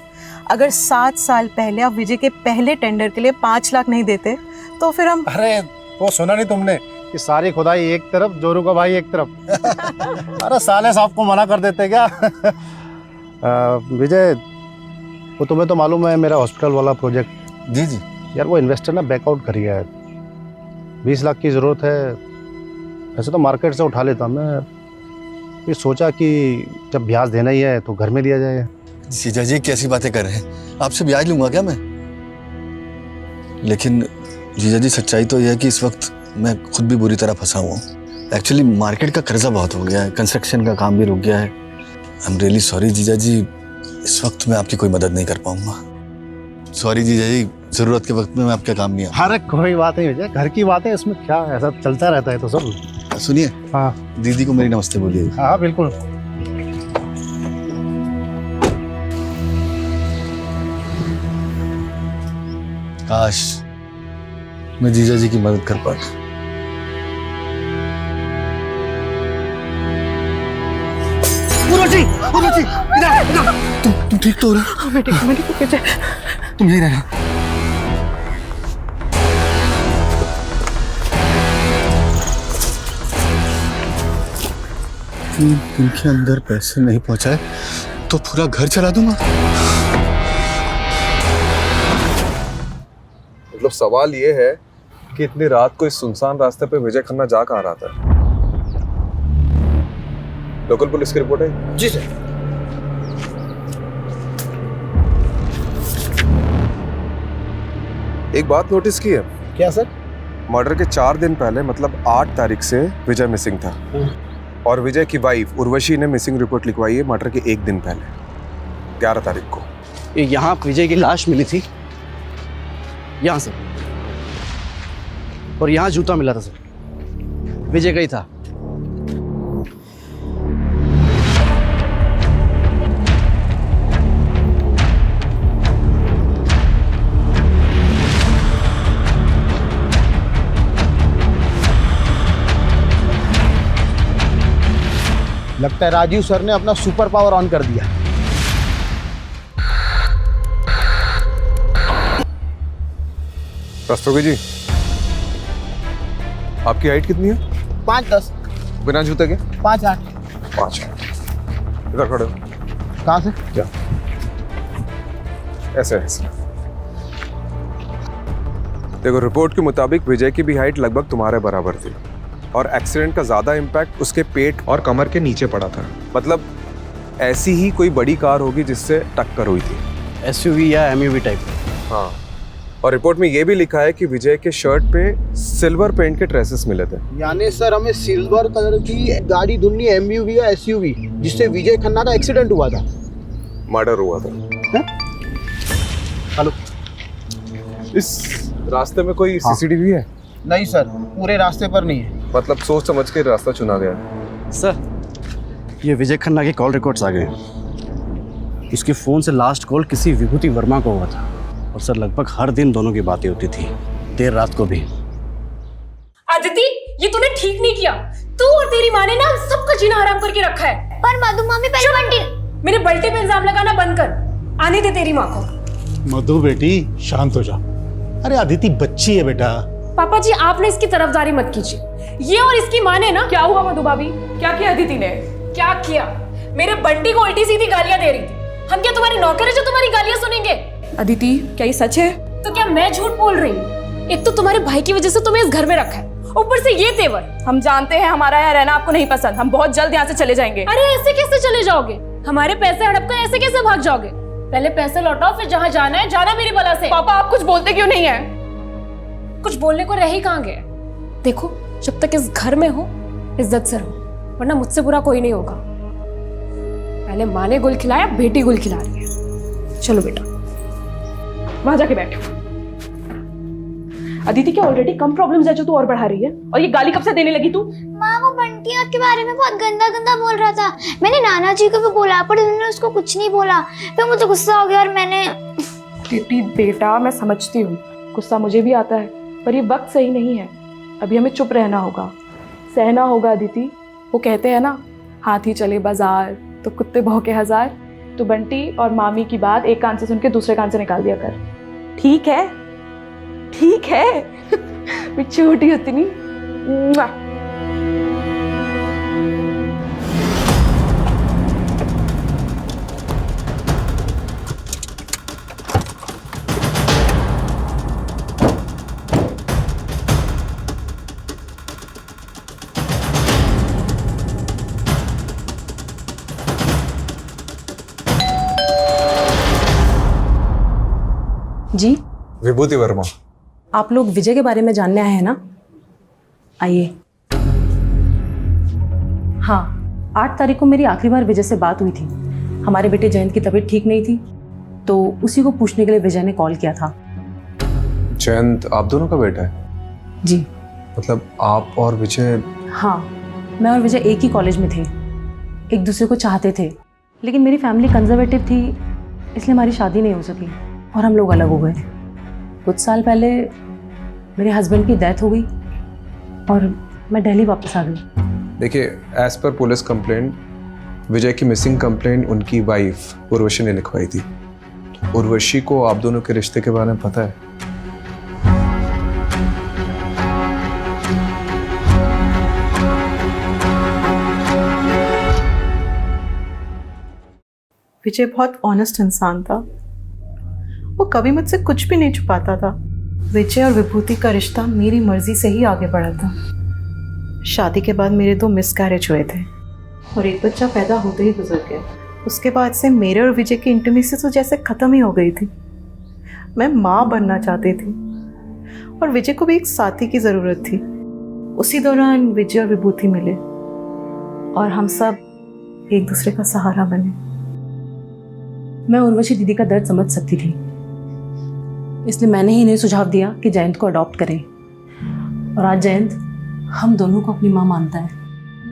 अगर 7 साल पहले आप विजय के पहले टेंडर के लिए 5 लाख नहीं देते तो फिर हम। अरे वो सुना नहीं तुमने कि सारी खुदाई एक तरफ, जोरू का भाई एक तरफ। अरे साले साहब को मना कर देते क्या? विजय, वो तुम्हें तो मालूम है मेरा हॉस्पिटल वाला प्रोजेक्ट। जी जी। यार वो इन्वेस्टर ना बैकआउट कर गया है। 20 लाख की ज़रूरत है। वैसे तो मार्केट से उठा लेता मैं, फिर सोचा कि जब ब्याज देना ही है तो घर में दिया जाए। जीजा जी कैसी बातें कर रहे हैं? आपसे ब्याज लूंगा क्या मैं? लेकिन जीजा जी सच्चाई तो यह है कि इस वक्त मैं खुद भी बुरी तरह फंसा हुआ हूँ। एक्चुअली मार्केट का कर्जा बहुत हो गया है, कंस्ट्रक्शन का काम भी रुक गया है। आई एम रियली सॉरी जीजा जी, इस वक्त मैं आपकी कोई मदद नहीं कर पाऊंगा। सॉरी जीजा जी, जरूरत के वक्त में मैं आपके काम नहीं आऊँ। अरे कोई बात नहीं विजय, घर की बात है, इसमें क्या ऐसा चलता रहता है तो सब। सुनिए, हाँ दीदी को मेरी नमस्ते बोलिए। हाँ बिल्कुल। काश मैं जीजा जी की मदद कर पाता। तुम ठीक तो हो रहा? मैं ठीक। तुम यही रहना। दिन के अंदर पैसे नहीं पहुंचाए तो पूरा घर चला दूंगा। मतलब सवाल ये है कि इतनी रात को इस सुनसान रास्ते पे विजय खन्ना जा कहाँ रहा था? लोकल पुलिस की रिपोर्ट है? जी सर। एक बात नोटिस की है? क्या सर? मर्डर के 4 दिन पहले, मतलब 8 तारीख से विजय मिसिंग था। और विजय की वाइफ उर्वशी ने मिसिंग रिपोर्ट लिखवाई है मर्डर के 1 दिन पहले, 11 तारीख को। यहाँ विजय की लाश मिली थी, यहाँ सर, और यहाँ जूता मिला था सर, विजय का ही था। लगता है राजीव सर ने अपना सुपर पावर ऑन कर दिया। रस्तोगी जी, आपकी हाइट कितनी है? 5'10", बिना जूते के? 5'8". 5'8". इधर खड़े हो। कहाँ से? क्या? ऐसे ऐसे। देखो, रिपोर्ट के मुताबिक विजय की भी हाइट लगभग तुम्हारे बराबर थी और एक्सीडेंट का ज्यादा इम्पैक्ट उसके पेट और कमर के नीचे पड़ा था। मतलब ऐसी ही कोई बड़ी कार होगी जिससे टक्कर हुई थी। SUV या MUV टाइप। हाँ, और रिपोर्ट में ये भी लिखा है कि विजय के शर्ट पे सिल्वर पेंट के ट्रेसेस मिले थे। यानी सर हमें सिल्वर कलर की गाड़ी ढूंढनी, MUV या SUV, जिससे विजय खन्ना का एक्सीडेंट हुआ था, मर्डर हुआ था। हेलो, इस रास्ते में कोई CCTV है? नहीं सर, पूरे रास्ते पर नहीं है। मतलब सोच समझ के रास्ता चुना गया। सर, ये विजय खन्ना के कॉल रिकॉर्ड्स आ गए। उसके फोन से लास्ट कॉल किसी विभूति वर्मा को हुआ था, और सर लगभग हर दिन दोनों की बातें होती थी, देर रात को भी। अदिति, ये तूने ठीक नहीं किया। तू और तेरी माँ ने ना हम सबका जीना हराम करके रखा है। पर मधु मामी पहले बंटी, मेरे बल्टी पे इल्जाम लगाना बंद कर। आने दे तेरी माँ को। मधु बेटी शांत हो जा। अरे अदिति बच्ची है बेटा। पापा जी, आपने इसकी तरफदारी मत कीजिए। ये और इसकी माँ ने ना। क्या हुआ मधु भाभी? क्या किया अदिति ने? क्या किया? मेरे बंटी को उल्टी सीधी गालियां दे रही थी। हम क्या तुम्हारी नौकर है जो तुम्हारी गालियां सुनेंगे? अदिति, क्या ये सच है? तो क्या मैं झूठ बोल रही हूँ? एक तो तुम्हारे भाई की वजह से तुम्हें इस घर में रखा है, ऊपर से ये तेवर। हम जानते हैं हमारा यहाँ रहना आपको नहीं पसंद, हम बहुत जल्द यहाँ से चले जाएंगे। अरे ऐसे कैसे चले जाओगे? हमारे पैसे हड़प कर ऐसे कैसे भाग जाओगे? पहले पैसे लौटाओ, फिर जहाँ जाना है जाना मेरी बला से। पापा, आप कुछ बोलते क्यों नहीं है? कुछ बोलने को रह ही कहाँ गए? देखो, जब तक इस घर में हो इज्जत से रहो, वरना मुझसे बुरा कोई नहीं होगा। पहले माँ ने गुल खिलाया, बेटी गुल खिला रही है। चलो बेटा, वहां जाके बैठो। अदिति, क्या ऑलरेडी कम प्रॉब्लम्स है जो तू और बढ़ा रही है? और ये गाली कब से देने लगी तू? माँ, वो बंटी आपके बारे में बहुत गंदा गंदा बोल रहा था। मैंने नाना जी को भी बोला पर उन्होंने उसको कुछ नहीं बोला। फिर मुझे गुस्सा हो गया और मैंने। दीदी बेटा, मैं समझती हूँ, गुस्सा मुझे भी आता है, पर ये वक्त सही नहीं है। अभी हमें चुप रहना होगा, सहना होगा अदिति। वो कहते हैं ना, हाथी चले बाजार तो कुत्ते भौंके हजार। तो बंटी और मामी की बात एक कान से सुन के दूसरे कान से निकाल दिया कर, ठीक है? ठीक है। मैं छोटी होती नहीं। जी विभूति वर्मा, आप लोग विजय के बारे में जानने आए हैं ना? आइए। हाँ, 8 तारीख को मेरी आखिरी बार विजय से बात हुई थी। हमारे बेटे जयंत की तबीयत ठीक नहीं थी, तो उसी को पूछने के लिए विजय ने कॉल किया था। जयंत आप दोनों का बेटा है? जी। मतलब आप और विजय? हाँ, मैं और विजय एक ही कॉलेज में थे, एक दूसरे को चाहते थे, लेकिन मेरी फैमिली कंजर्वेटिव थी, इसलिए हमारी शादी नहीं हो सकी और हम लोग अलग हो गए। कुछ साल पहले मेरे हस्बैंड की डेथ हो गई और मैं दिल्ली वापस आ गई। देखिए, एज पर पुलिस कंप्लेंट, विजय की मिसिंग कंप्लेंट उनकी वाइफ उर्वशी ने लिखवाई थी। उर्वशी को आप दोनों के रिश्ते के बारे में पता है? विजय बहुत ऑनेस्ट इंसान था, वो कभी मुझसे कुछ भी नहीं छुपाता था। विजय और विभूति का रिश्ता मेरी मर्जी से ही आगे बढ़ा था। शादी के बाद मेरे 2 मिसकैरेज हुए थे और एक बच्चा पैदा होते ही गुजर गया। उसके बाद से मेरे और विजय की इंटीमेसी तो जैसे ख़त्म ही हो गई थी। मैं माँ बनना चाहती थी और विजय को भी एक साथी की ज़रूरत थी। उसी दौरान विजय और विभूति मिले और हम सब एक दूसरे का सहारा बने। मैं उर्वशी दीदी का दर्द समझ सकती थी, इसलिए मैंने ही इन्हें सुझाव दिया कि जयंत को अडॉप्ट करें, और आज जयंत हम दोनों को अपनी माँ मानता है।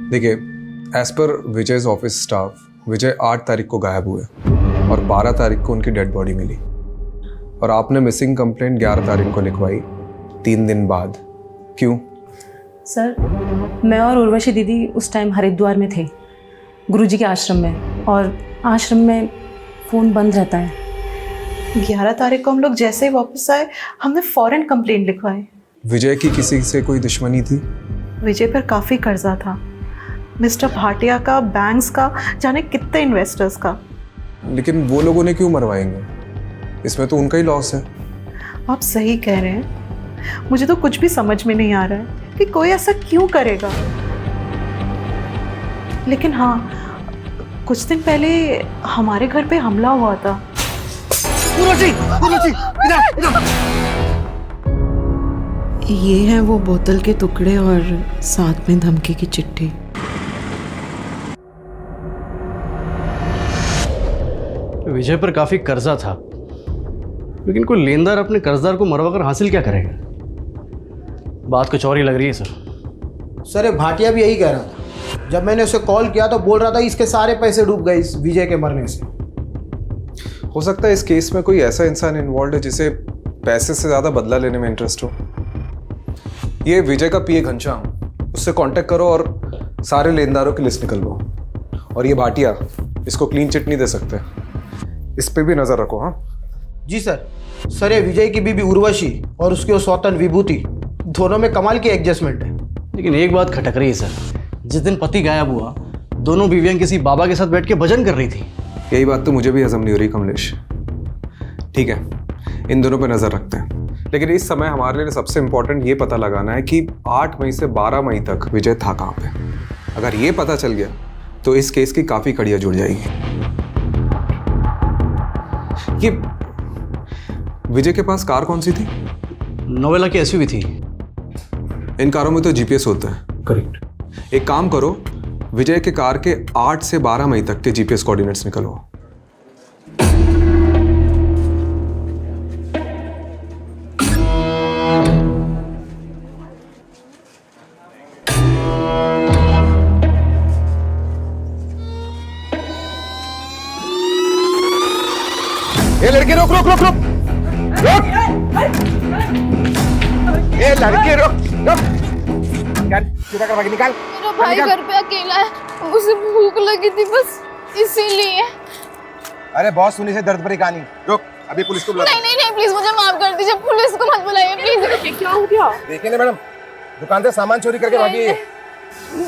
देखिए, as per Vijay's office staff, विजय 8 तारीख को गायब हुए और 12 तारीख को उनकी डेड बॉडी मिली, और आपने मिसिंग कंप्लेंट 11 तारीख को लिखवाई, 3 दिन बाद। क्यों? सर, मैं और उर्वशी दीदी उस टाइम हरिद्वार में थे, गुरुजी के आश्रम में, और आश्रम में फ़ोन बंद रहता है। 11 तारीख को हम लोग जैसे ही वापस आए, हमने फौरन कंप्लेंट लिखवाई। विजय की किसी से कोई दुश्मनी थी? विजय पर काफ़ी कर्जा था, मिस्टर भाटिया का, बैंक्स का, जाने कितने इन्वेस्टर्स का। लेकिन वो लोगों ने क्यों मरवाएंगे? इसमें तो उनका ही लॉस है। आप सही कह रहे हैं, मुझे तो कुछ भी समझ में नहीं आ रहा है कि कोई ऐसा क्यों करेगा। लेकिन हाँ, कुछ दिन पहले हमारे घर पे हमला हुआ था। ये हैं वो बोतल के टुकड़े और साथ में धमकी की चिट्ठी। विजय पर काफी कर्जा था, लेकिन कोई लेनदार अपने कर्जदार को मरवा कर हासिल क्या करेगा? बात कुछ और ही लग रही है सर, ये भाटिया भी यही कह रहा था। जब मैंने उसे कॉल किया तो बोल रहा था इसके सारे पैसे डूब गए इस विजय के मरने से। हो सकता है इस केस में कोई ऐसा इंसान इन्वॉल्व है जिसे पैसे से ज़्यादा बदला लेने में इंटरेस्ट हो। ये विजय का पीए घनश्याम, उससे कांटेक्ट करो और सारे लेनदारों की लिस्ट निकलवाओ। और ये भाटिया, इसको क्लीन चिट नहीं दे सकते, इस पे भी नज़र रखो। हाँ जी सर। सर, ये विजय की बीबी उर्वशी और उसकी वो सौतन विभूति, दोनों में कमाल की एडजस्टमेंट है। लेकिन एक बात खटक रही है सर, जिस दिन पति गायब हुआ, दोनों बीवियां किसी बाबा के साथ बैठ के भजन कर रही थी। यही बात तो मुझे भी हजम नहीं हो रही कमलेश। ठीक है, इन दोनों पे नज़र रखते हैं, लेकिन इस समय हमारे लिए सबसे इंपॉर्टेंट ये पता लगाना है कि 8 मई से 12 मई तक विजय था कहाँ पे। अगर ये पता चल गया तो इस केस की काफ़ी कड़ियाँ जुड़ जाएगी। ये विजय के पास कार कौन सी थी? नोवेला की एसयूवी थी। इन कारों में तो जीपीएस होता है। करेक्ट। एक काम करो, विजय के कार के 8 से 12 मई तक के जीपीएस कोऑर्डिनेट्स निकलो। ये लड़के रुक रुक रुक रुक रुक, ये लड़के रुक रुक, निकाल सीधा कर, निकाल। मेरा भाई घर पे अकेला है, उसे भूख लगी थी बस इसीलिए। अरे बहुत सुनी से दर्द भरी कहानी, रुक अभी पुलिस को बुला। नहीं नहीं नहीं, प्लीज मुझे माफ कर दीजिए, पुलिस को मत बुलाइए प्लीज। क्या हो गया? देखिए ना मैडम, दुकान से सामान चोरी करके भागी है।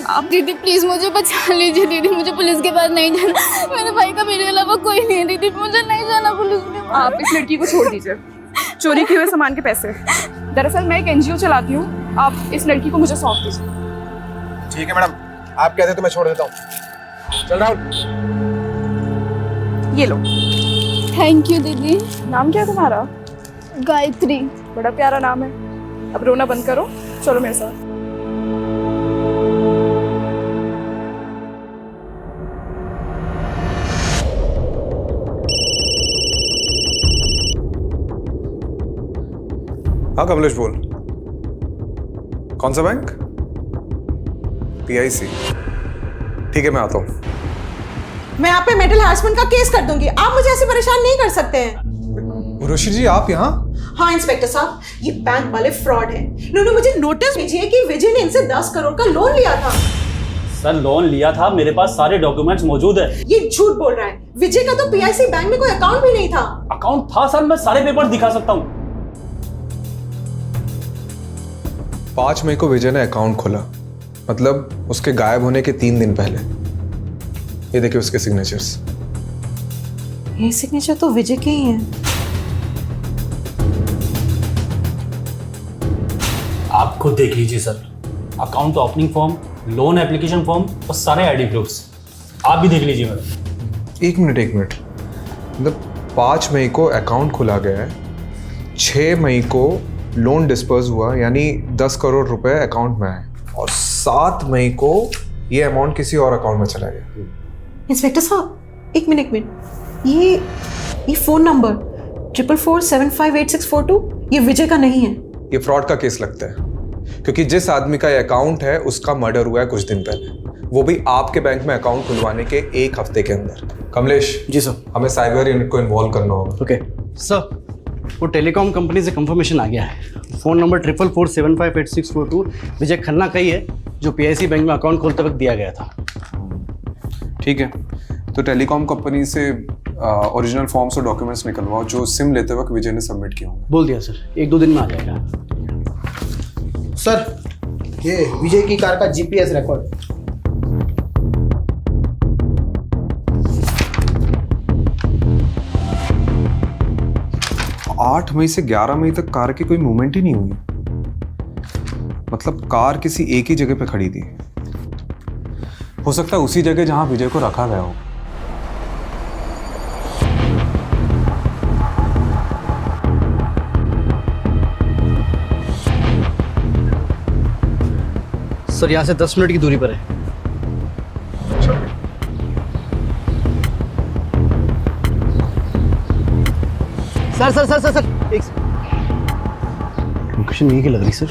आप दीदी प्लीज मुझे बचा लीजिए दीदी, मुझे पुलिस के पास नहीं जाना। मेरे भाई का मेरे अलावा कोई नहीं है दीदी, मुझे नहीं जाना पुलिस के पास। आप इस लड़की को छोड़ दीजिए, चोरी किए हुए सामान के पैसे। दरअसल मैं एक एनजीओ चलाती हूँ, आप इस लड़की को मुझे सौंप दीजिए। ठीक है मैडम, आप कहते तो मैं छोड़ देता हूँ। चल राहुल, ये लो। थैंक यू दीदी। नाम क्या है तुम्हारा? गायत्री। बड़ा प्यारा नाम है। अब रोना बंद करो, चलो मेरे साथ। हाँ कमलेश बोल, कौन सा बैंक? PIC। ठीक है मैं आता हूँ। मैं आप पे मेंटल हरासमेंट का केस कर दूंगी, आप मुझे ऐसे परेशान नहीं कर सकते हैं। उर्वशी जी आप यहाँ? हाँ इंस्पेक्टर साहब, ये बैंक वाले फ्रॉड हैं। इन्होंने मुझे नोटिस भेजी है कि विजय ने इनसे 10 करोड़ का लोन लिया था। सर लोन लिया था, मेरे पास सारे डॉक्यूमेंट्स मौजूद है। ये झूठ बोल रहा है। विजय का तो PIC बैंक में कोई अकाउंट भी नहीं था। अकाउंट था सर, मैं सारे पेपर दिखा सकता हूँ। 5 मई को विजय ने अकाउंट खोला, मतलब उसके गायब होने के 3 दिन पहले। ये देखिए उसके सिग्नेचर्स। ये सिग्नेचर तो विजय के ही हैं। आप खुद देख लीजिए sir, account opening form, loan application form और सारे आईडी प्रूफ्स। आप भी देख लीजिए मैडम। एक मिनट, मतलब 5 मई को अकाउंट खोला गया है, 6 मई को लोन डिस्पर्स हुआ, यानी 10 करोड़ रुपए अकाउंट में आए, और 7 मई को ये अमाउंट किसी और अकाउंट में चला गया। इंस्पेक्टर साहब एक मिनट, ये फोन नंबर 4447584642 ये विजय का नहीं है। ये फ्रॉड का केस लगता है, क्योंकि जिस आदमी का ये अकाउंट है उसका मर्डर हुआ है कुछ दिन पहले, वो भी आपके बैंक में अकाउंट खुलवाने के 1 हफ्ते के अंदर। कमलेश जी सर, हमें साइबर यूनिट को इन्वॉल्व करना होगा। ओके सर, वो टेलीकॉम कंपनी से कंफर्मेशन आ गया है। फ़ोन नंबर 4447584642 विजय खन्ना का ही है, जो PIC बैंक में अकाउंट खोलते वक्त दिया गया था। ठीक है, तो टेलीकॉम कंपनी से ओरिजिनल फॉर्म्स और डॉक्यूमेंट्स निकलवाओ जो सिम लेते वक्त विजय ने सबमिट किया होंगे। बोल दिया सर, 1-2 दिन में आ जाएगा। सर ये विजय की कार का GPS रिकॉर्ड। 8 मई से 11 मई तक कार की कोई मूवमेंट ही नहीं हुई, मतलब कार किसी एक ही जगह पे खड़ी थी। हो सकता है उसी जगह जहां विजय को रखा गया हो। सर यहाँ से 10 मिनट की दूरी पर है। सर एक लोकेशन यही की लग रही सर।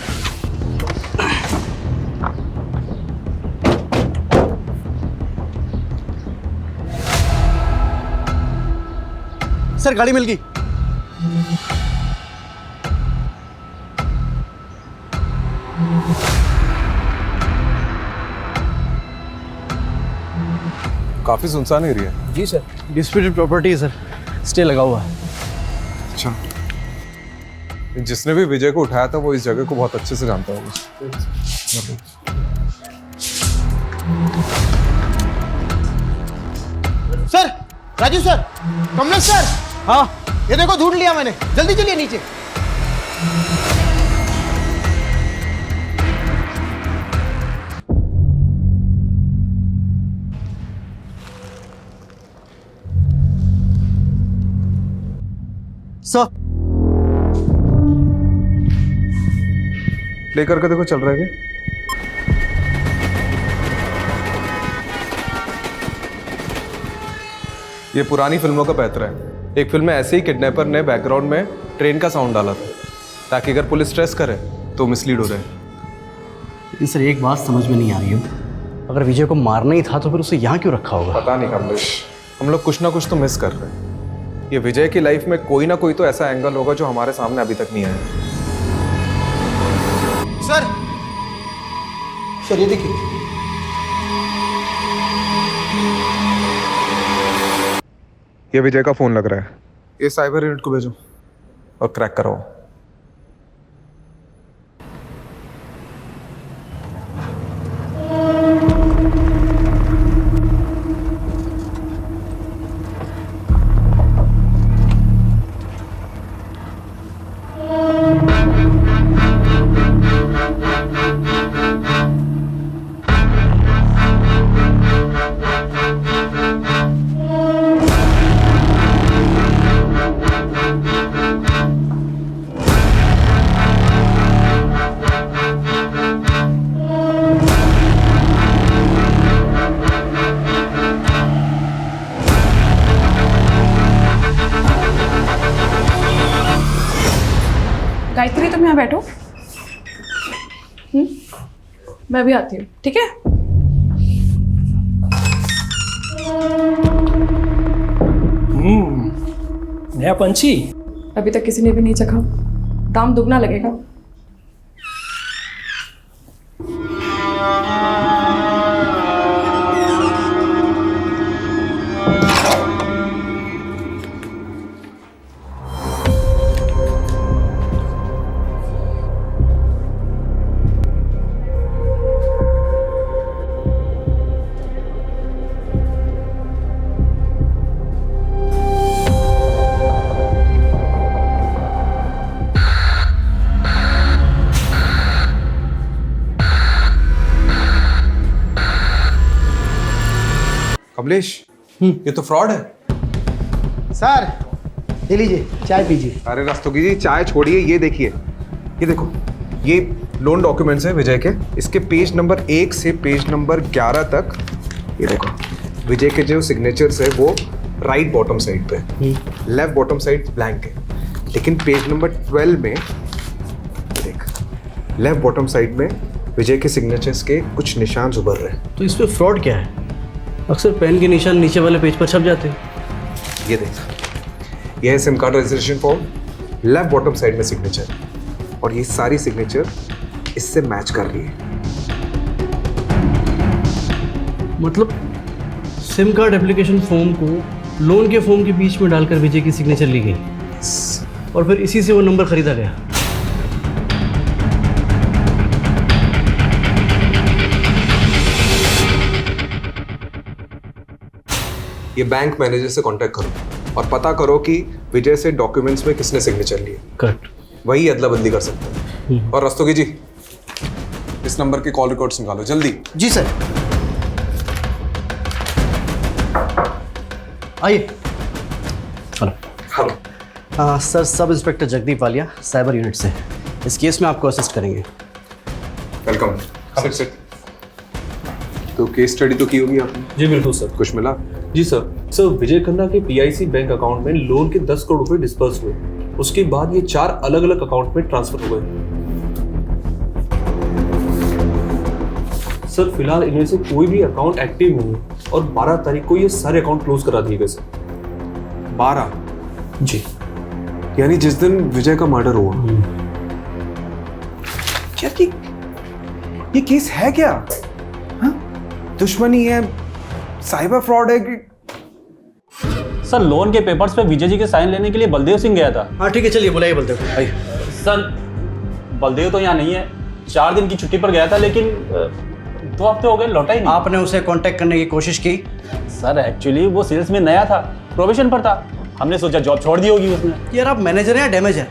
सर गाड़ी मिल गई। काफी सुनसान एरिया है। जी सर, डिस्प्यूटेड प्रॉपर्टी है सर, स्टे लगा हुआ है। अच्छा, जिसने भी विजय को उठाया था वो इस जगह को बहुत अच्छे से जानता होगा। Sir, Raju sir, Kamlesh sir, हाँ ये देखो ढूंढ लिया मैंने, जल्दी चलिए नीचे। सर प्ले करके देखो चल रहा है क्या? ये पुरानी फिल्मों का पैतरा है। एक फिल्म में ऐसे ही किडनैपर ने बैकग्राउंड में ट्रेन का साउंड डाला था ताकि अगर पुलिस स्ट्रेस करे तो मिसलीड हो जाए। लेकिन सर एक बात समझ में नहीं आ रही है, अगर विजय को मारना ही था तो फिर उसे यहाँ क्यों रखा होगा? पता नहीं कमलेश, हम लोग कुछ ना कुछ तो मिस कर रहे हैं। ये विजय की लाइफ में कोई ना कोई तो ऐसा एंगल होगा जो हमारे सामने अभी तक नहीं आया। सर ये देखिए, ये विजय का फोन लग रहा है। ये साइबर यूनिट को भेजो और क्रैक कराओ। गायत्री तुम यहाँ बैठो। मैं भी आती हूँ, ठीक है? नया पंछी अभी तक किसी ने भी नहीं चखा, दाम दुगना लगेगा। कमलेश, ये तो फ्रॉड है। सर ये लीजिए, चाय पीजिए। अरे रस्तोगी जी, चाय छोड़िए, ये देखिए, ये देखो, ये लोन डॉक्यूमेंट्स है विजय के। इसके पेज नंबर 1 से पेज नंबर 11 तक ये देखो, विजय के जो सिग्नेचर्स है वो राइट बॉटम साइड पे, लेफ्ट बॉटम साइड ब्लैंक है। लेकिन पेज नंबर 12 में देख, लेफ्ट बॉटम साइड में विजय के सिग्नेचर्स के कुछ निशान उभर रहे हैं। तो इसमें फ्रॉड क्या है? अक्सर पेन के निशान नीचे वाले पेज पर छप जाते हैं। ये देख, ये है SIM card registration form, left bottom side में सिग्नेचर, और ये सारी सिग्नेचर इससे मैच कर रही है। मतलब सिम कार्ड एप्लीकेशन फॉर्म को लोन के फॉर्म के बीच में डालकर विजय की सिग्नेचर ली गई और फिर इसी से वो नंबर खरीदा गया। ये बैंक मैनेजर से कांटेक्ट करो और पता करो कि विजय से डॉक्यूमेंट्स में किसने सिग्नेचर लिए। करेक्ट, वही अदला बदली कर सकते हैं। और रस्तोगी जी, इस नंबर के कॉल रिकॉर्ड्स निकालो जल्दी। जी सर। आइए। Hello sir, sub inspector Jagdeep Walia, cyber unit से। इस केस में आपको असिस्ट करेंगे। वेलकम। Sit sit. तो केस स्टडी तो की होगी आपने? जी बिल्कुल सर। कुछ मिला? जी सर विजय खन्ना के PIC बैंक अकाउंट में लोन के 10 करोड़ रुपए डिस्पर्स हुए। उसके बाद ये 4 अलग अलग अकाउंट में ट्रांसफर हो गए। सर फिलहाल इनमें से कोई भी अकाउंट एक्टिव नहीं है और 12 तारीख को ये सारे अकाउंट क्लोज करा दिए गए सर। 12? जी, यानी जिस दिन विजय का मर्डर हुआ। क्या ये केस है क्या? हाँ? दुश्मनी है, साइबर फ्रॉड है कि? सर लोन के पेपर्स पे विजय जी के साइन लेने के लिए बलदेव सिंह गया था। हाँ ठीक है, चलिए बुलाइए बलदेव को। आइए। सर बलदेव तो यहाँ नहीं है, 4 दिन की छुट्टी पर गया था, लेकिन 2 हफ्ते हो गए लौटा ही नहीं। आपने उसे कांटेक्ट करने की कोशिश की? सर एक्चुअली वो सेल्स में नया था, प्रोबेशन पर था, हमने सोचा जॉब छोड़ दी होगी उसने। यार आप मैनेजर हैं या डैमेज है?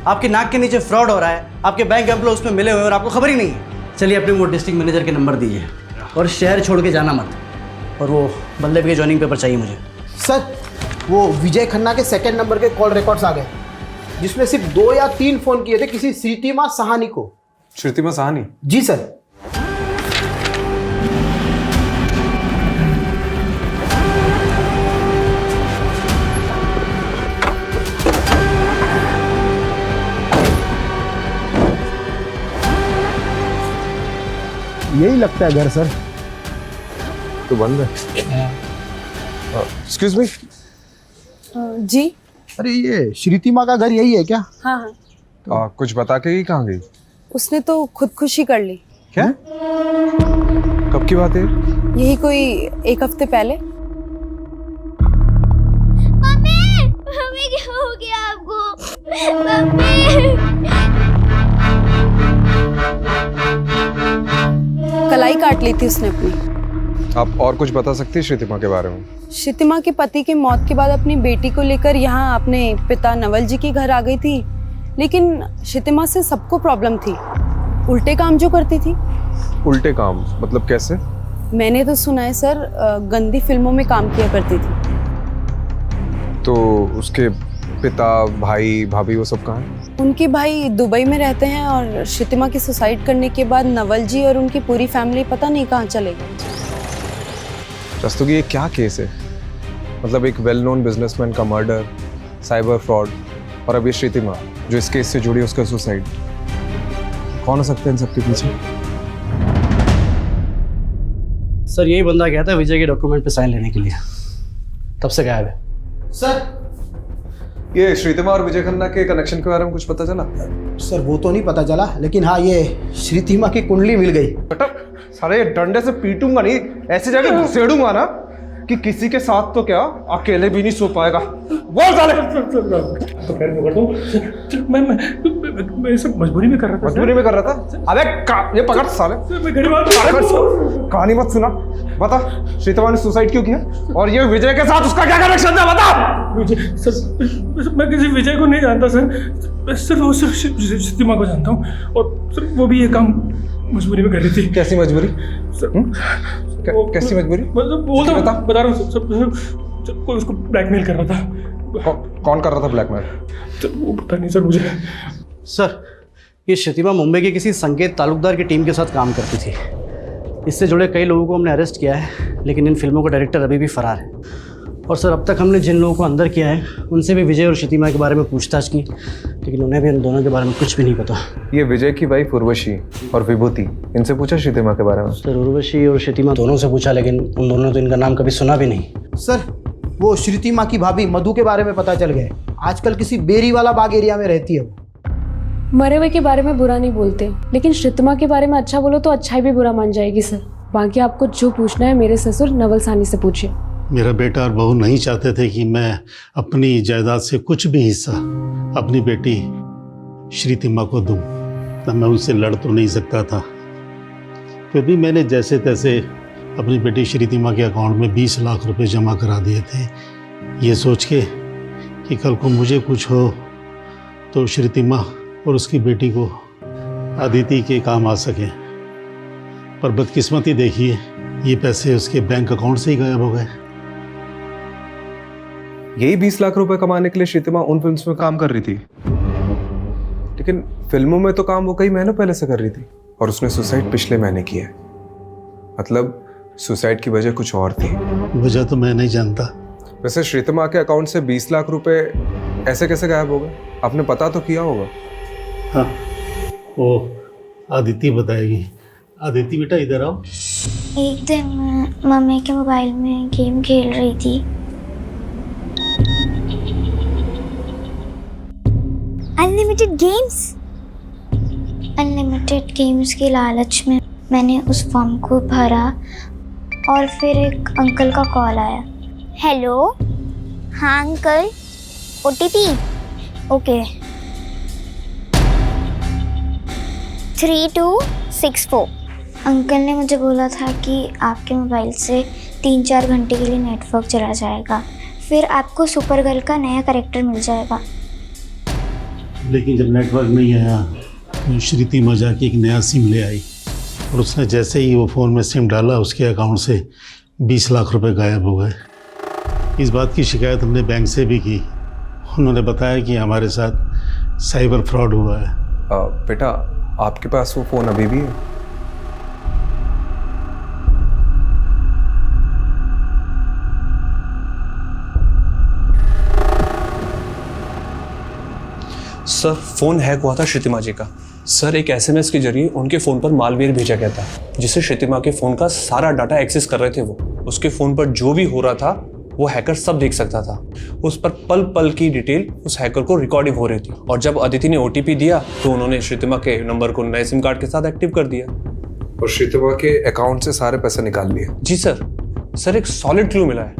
आपकी नाक के नीचे फ्रॉड हो रहा है, आपके बैंक एम्प्लॉय उसमें मिले हुए हैं और आपको खबर ही नहीं है। चलिए अपने वो डिस्ट्रिक्ट मैनेजर के नंबर दीजिए और शहर छोड़ के जाना मत। और वो बल्देव के ज्वाइनिंग पेपर चाहिए मुझे। सर वो विजय खन्ना के सेकंड नंबर के कॉल रिकॉर्ड्स आ गए, जिसमें सिर्फ 2 या 3 फोन किए थे किसी श्रीतिमा सहानी को। श्रुतिमा सहानी? जी सर। यही लगता है घर सर। तो बंद है। एक्सक्यूज मी, जी। अरे ये श्रीतिमा का घर यही है क्या? हाँ हाँ। कुछ बता के ही कहाँ गई? उसने तो खुदकुशी कर ली। क्या? कब की बात है? यही कोई 1 हफ्ते पहले। मम्मी, मम्मी क्या हो गया आपको? मम्मी। कलाई काट ली थी उसने अपनी। आप और कुछ बता सकती है श्रीतिमा के बारे में? श्रीतिमा के पति के मौत के बाद अपनी बेटी को लेकर यहाँ अपने पिता नवल जी के घर आ गई थी, लेकिन श्रीतिमा से सबको प्रॉब्लम थी। उल्टे काम जो करती थी। उल्टे काम मतलब कैसे? मैंने तो सुना है सर, गंदी फिल्मों में काम किया करती थी। तो उसके पिता, भाई, भाभी वो सब कहाँ हैं? उनके भाई दुबई में रहते हैं और श्रीतिमा की सुसाइड करने के बाद नवल जी और उनकी पूरी फैमिली पता नहीं कहाँ चले गए। रस्तोगी, ये क्या केस है? मतलब एक वेल नोन बिजनेसमैन का मर्डर, साइबर फ्रॉड और अब ये श्रीतिमा जो इस केस से जुड़ी उसका सुसाइड। कौन हो सकते हैं इन सबके पीछे? सर यही बंदा गया था विजय के डॉक्यूमेंट पे साइन लेने के लिए, तब से गायब है। सर ये श्रीतिमा और विजय खन्ना के कनेक्शन के बारे में कुछ पता चला? सर वो तो नहीं पता चला, लेकिन हाँ ये श्रीतिमा की कुंडली मिल गई। सारे डंडे से पीटूंगा नहीं, ऐसे जाके घुसेड़ूंगा ना कि किसी के साथ तो क्या अकेले भी नहीं सो पाएगा। बोल साले। तो पैर पकड़ दो। मैं सब मजबूरी में कर रहा था। मजबूरी में कर रहा था? अबे ये पकड़ साले। कहानी मत सुना। बता, श्रीतिमा ने सुसाइड क्यों किया और ये विजय के साथ उसका क्या कनेक्शन था? बता। विजय सर, मैं किसी विजय को नहीं जानता सर, सिर्फ श्रीतिमा को जानता हूँ और सर वो भी ये काम मजबूरी में कर रही थी। कैसी मजबूरी? कैसी मजबूरी? बता रहा हूँ सर, कोई उसको ब्लैकमेल कर रहा था। कौन कर रहा था ब्लैकमेल? तो वो पता नहीं सर मुझे। सर ये श्रीतिमा मुंबई के किसी संकेत तालुकदार की टीम के साथ काम करती थी। इससे जुड़े कई लोगों को हमने अरेस्ट किया है, लेकिन इन फिल्मों का डायरेक्टर अभी भी फरार है। और सर अब तक हमने जिन लोगों को अंदर किया है उनसे भी विजय और श्रीतिमा के बारे में पूछताछ की, लेकिन उन्हें भी इन दोनों के बारे में कुछ भी नहीं पता। ये विजय की वाइफ उर्वशी और विभूति, इनसे पूछा श्रीतिमा के बारे में? सर उर्वशी और श्रीतिमा दोनों से पूछा, लेकिन उन दोनों ने तो इनका नाम कभी सुना भी नहीं। सर वो श्रीतिमा की भाभी मधु के बारे में पता चल गया, आजकल किसी बेरी वाला बाग एरिया में रहती है वो। मरे हुए के बारे में बुरा नहीं बोलते, लेकिन श्रीतिमा के बारे में अच्छा बोलो तो अच्छाई भी बुरा मान जाएगी सर। बाकी आपको जो पूछना है मेरे ससुर नवल सानी से पूछिए। मेरा बेटा और बहू नहीं चाहते थे कि मैं अपनी जायदाद से कुछ भी हिस्सा अपनी बेटी श्रीतिमा को दूं। तब मैं उनसे लड़ तो नहीं सकता था, फिर भी मैंने जैसे तैसे अपनी बेटी श्रीतिमा के अकाउंट में 20 लाख रुपए जमा करा दिए थे, ये सोच के कि कल को मुझे कुछ हो तो श्रीतिमा और उसकी बेटी को अदिति के काम आ सके। पर बदकिस्मती देखिए, ये पैसे उसके बैंक अकाउंट से ही गायब हो गए। यही 20 लाख रुपए कमाने के लिए श्रीतिमा उन फिल्म्स में काम कर रही थी, लेकिन फिल्मों में तो काम वो कई महीनों पहले से कर रही थी और उसने सुसाइड पिछले महीने किया है। मतलब सुसाइड की वजह कुछ और थी। वजह तो मैं नहीं जानता। वैसे श्रीतिमा के अकाउंट से 20 लाख रुपए ऐसे कैसे गायब हो गए? आपने पता तो किया होगा। हाँ वो आदिति बताएगी। आदिति बेटा इधर आओ। एक दिन मैं मम्मी के मोबाइल में गेम खेल रही थी। अनलिमिटेड गेम्स के लालच में मैंने उस फॉर्म को भरा और फिर एक अंकल का कॉल आया। हेलो, हाँ अंकल, OTP ओके 3264। अंकल ने मुझे बोला था कि आपके मोबाइल से 3-4 घंटे के लिए नेटवर्क चला जाएगा, फिर आपको सुपर गर्ल का नया कैरेक्टर मिल जाएगा। लेकिन जब नेटवर्क नहीं आया तो श्रीतिमा जाके एक नया सिम ले आई और उसने जैसे ही वो फ़ोन में सिम डाला उसके अकाउंट से 20 लाख रुपए गायब हो गए। इस बात की शिकायत हमने बैंक से भी की। उन्होंने बताया कि हमारे साथ साइबर फ्रॉड हुआ है। बेटा आपके पास वो फ़ोन अभी भी है? सर फ़ोन हैक हुआ था श्रीतिमा जी का। सर एक SMS के जरिए उनके फ़ोन पर मालवेयर भेजा गया था, जिससे श्रीतिमा के फ़ोन का सारा डाटा एक्सेस कर रहे थे वो। उसके फ़ोन पर जो भी हो रहा था वो हैकर सब देख सकता था। उस पर पल पल की डिटेल उस हैकर को रिकॉर्डिंग हो रही थी। और जब अदिति ने OTP दिया तो उन्होंने श्रीतिमा के नंबर को नए सिम कार्ड के साथ एक्टिव कर दिया और श्रीतिमा के अकाउंट से सारे पैसे निकाल लिए। जी सर एक सॉलिड क्लू मिला है।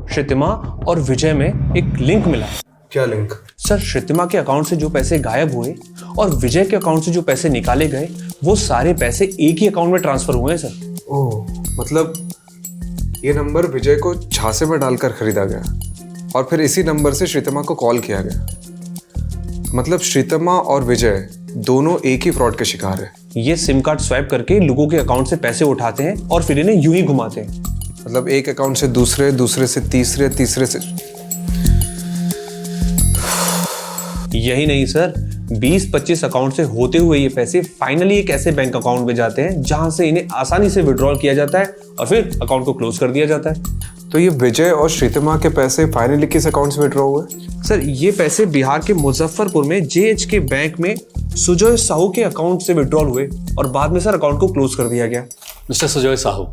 श्रीतिमा और विजय में एक लिंक मिला है। क्या लिंक? सर श्रीतिमा के अकाउंट से जो पैसे गायब हुए और विजय के अकाउंट से जो पैसे निकाले गए वो सारे पैसे एक ही अकाउंट में ट्रांसफर हुए हैं सर। ओह, मतलब ये नंबर विजय को झांसे में डालकर खरीदा गया और फिर इसी नंबर से श्रीतिमा को कॉल किया गया। मतलब श्रीतिमा और विजय दोनों एक ही फ्रॉड के शिकार हैं। ये सिम कार्ड स्वैप करके लोगों के अकाउंट से पैसे उठाते हैं और फिर इन्हें यूं ही घुमाते हैं। मतलब एक अकाउंट से दूसरे, दूसरे से तीसरे, तीसरे से। यही नहीं सर, 20-25 अकाउंट से होते हुए ये पैसे फाइनली एक ऐसे बैंक अकाउंट में जाते हैं जहां से इन्हें आसानी से विड्रॉल किया जाता है और फिर अकाउंट को क्लोज कर दिया जाता है। तो ये विजय और श्रीतिमा के पैसे फाइनली किस अकाउंट से विड्रॉ हुए? सर ये पैसे बिहार के मुजफ्फरपुर में JHK बैंक में सुजय साहू के अकाउंट से विड्रॉल हुए और बाद में सर अकाउंट को क्लोज कर दिया गया। मिस्टर सुजय साहू,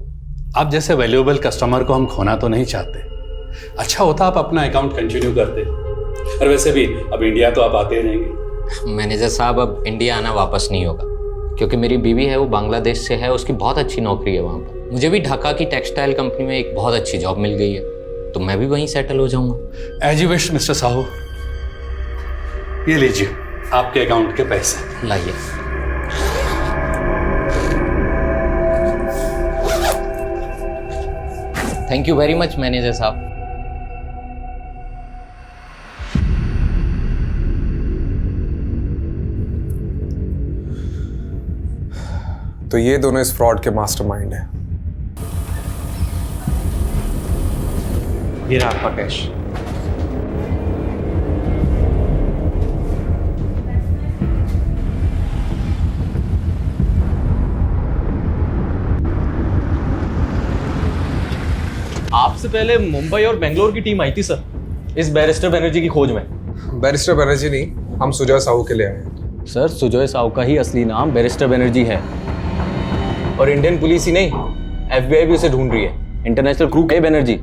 आप जैसे वैल्यूएबल कस्टमर को हम खोना तो नहीं चाहते। अच्छा होता आप अपना अकाउंट कंटिन्यू करते। और वैसे भी अब इंडिया तो आप आते रहेंगे। मैनेजर साहब, अब इंडिया आना वापस नहीं होगा क्योंकि मेरी बीवी है वो बांग्लादेश से है, उसकी बहुत अच्छी नौकरी है वहाँ पर। मुझे भी ढाका की टेक्सटाइल कंपनी में एक बहुत अच्छी जॉब मिल गई है तो मैं भी वहीं सेटल हो जाऊँगा। As you wish mister Sahu. ये लीजिए आपके अकाउंट के पैसे। लाइए। Thank you very much manager साहब। तो ये दोनों इस फ्रॉड के मास्टरमाइंड हैं। ये रहा आपका कैश। आपसे पहले मुंबई और बेंगलोर की टीम आई थी सर इस बैरिस्टर बनर्जी की खोज में। बैरिस्टर बनर्जी नहीं, हम सुजय साहू के लिए आए हैं। सर सुजय साहू का ही असली नाम बैरिस्टर बनर्जी है और इंडियन पुलिस ही नहीं FBI भी उसे ढूंढ रही है। इंटरनेशनल क्रू के बनर्जी।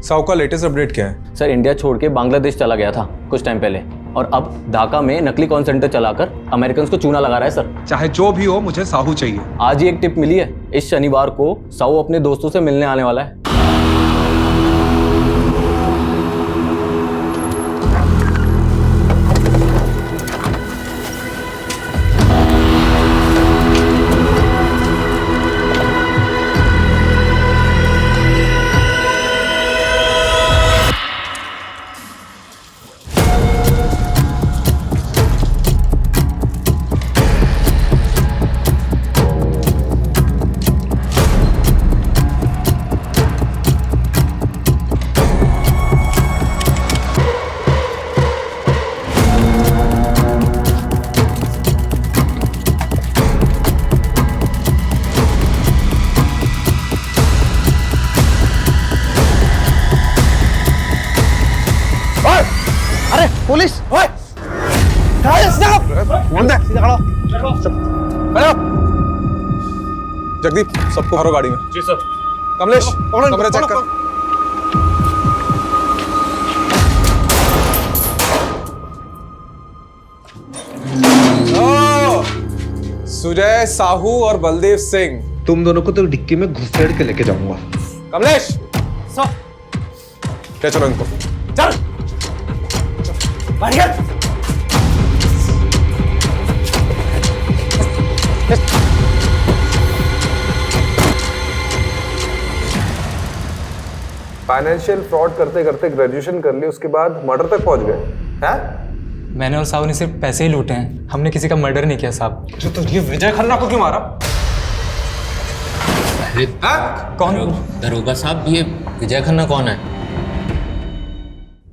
साहू का लेटेस्ट अपडेट क्या है? सर इंडिया छोड़ के बांग्लादेश चला गया था कुछ टाइम पहले और अब ढाका में नकली कॉल सेंटर चलाकर अमेरिकन को चूना लगा रहा है सर। चाहे जो भी हो, मुझे साहू चाहिए। आज ही एक टिप मिली है, इस शनिवार को साहू अपने दोस्तों से मिलने आने वाला है। पुलिस! जगदीप, सबको भरो गाड़ी में। जी सर। कमलेश, कमरे चेक कर। सुजय साहू और बलदेव सिंह, तुम दोनों को तो डिक्की में घुसेड़ के लेके जाऊंगा। कमलेश सर, ले चलो इनको। चल फाइनेंशियल फ्रॉड करते करते ग्रेजुएशन कर ली, उसके बाद मर्डर तक पहुंच गए हैं? मैंने और साहू ने सिर्फ पैसे ही लूटे हैं, हमने किसी का मर्डर नहीं किया साहब। तो ये विजय खन्ना को क्यों मारा? अरे कौन? दरोगा साहब, ये विजय खन्ना कौन है?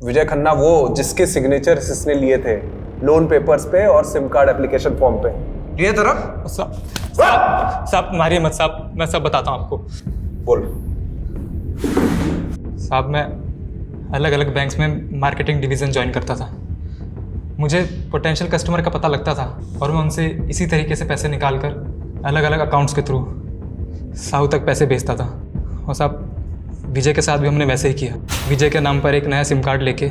विजय खन्ना वो जिसके सिग्नेचर्स इसने लिए थे लोन पेपर्स पे और सिम कार्ड एप्लीकेशन फॉर्म पे। लिए तरह साहब मारिए मत साहब, मैं सब बताता हूँ आपको। बोल। साहब मैं अलग अलग बैंक्स में मार्केटिंग डिवीज़न ज्वाइन करता था। मुझे पोटेंशियल कस्टमर का पता लगता था और मैं उनसे इसी तरीके से पैसे निकाल कर अलग अलग अकाउंट्स के थ्रू साहू तक पैसे भेजता था। और साहब विजय के साथ भी हमने वैसे ही किया। विजय के नाम पर एक नया सिम कार्ड लेके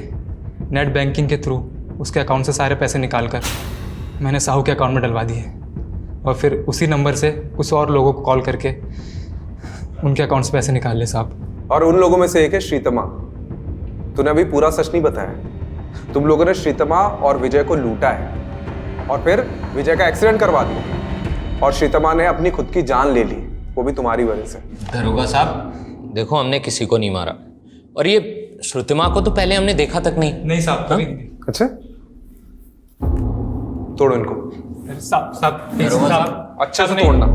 नेट बैंकिंग के थ्रू उसके अकाउंट से सारे पैसे निकाल कर मैंने साहू के अकाउंट में डलवा दिए और फिर उसी नंबर से कुछ और लोगों को कॉल करके उनके अकाउंट से पैसे निकाल ले साहब। और उन लोगों में से एक है श्रीतमा। तूने अभी पूरा सच नहीं बताया। तुम लोगों ने श्रीतमा और विजय को लूटा है और फिर विजय का एक्सीडेंट करवा दिया और श्रीतमा ने अपनी खुद की जान ले ली, वो भी तुम्हारी वजह से। दरोगा साहब देखो, हमने किसी को नहीं मारा और ये श्रुतिमा को तो पहले हमने देखा तक नहीं साहब। अच्छा, तोड़ो इनको। साहब अच्छा से तोड़ना।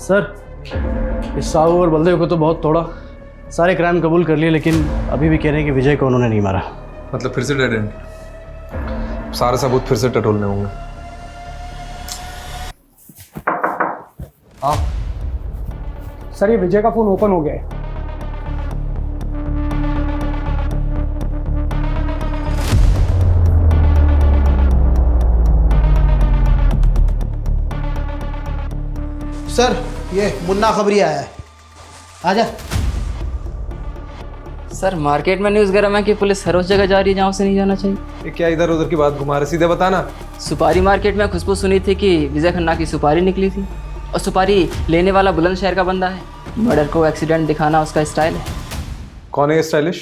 सर, इस साहू और बलदेव को तो बहुत तोड़ा, सारे क्राइम कबूल कर लिए, लेकिन अभी भी कह रहे हैं कि विजय को उन्होंने नहीं मारा। मतलब फिर से डेड एंड? सारे सबूत फिर से टटोलने होंगे। हाँ सर, ये विजय का फोन ओपन हो गया है। सर, ये मुन्ना खबरी आया है, आजा। सर, मार्केट में न्यूज़ गरम है कि पुलिस हर उस जगह जा रही है जहाँ से नहीं जाना चाहिए। ये क्या इधर उधर की बात घुमा रहे, सीधे बताना। सुपारी मार्केट में खुशबू सुनी थी कि विजय खन्ना की सुपारी निकली थी और सुपारी लेने वाला बुलंदशहर का बंदा है। मर्डर को एक्सीडेंट दिखाना उसका स्टाइल है। कौन है ये स्टाइलिश?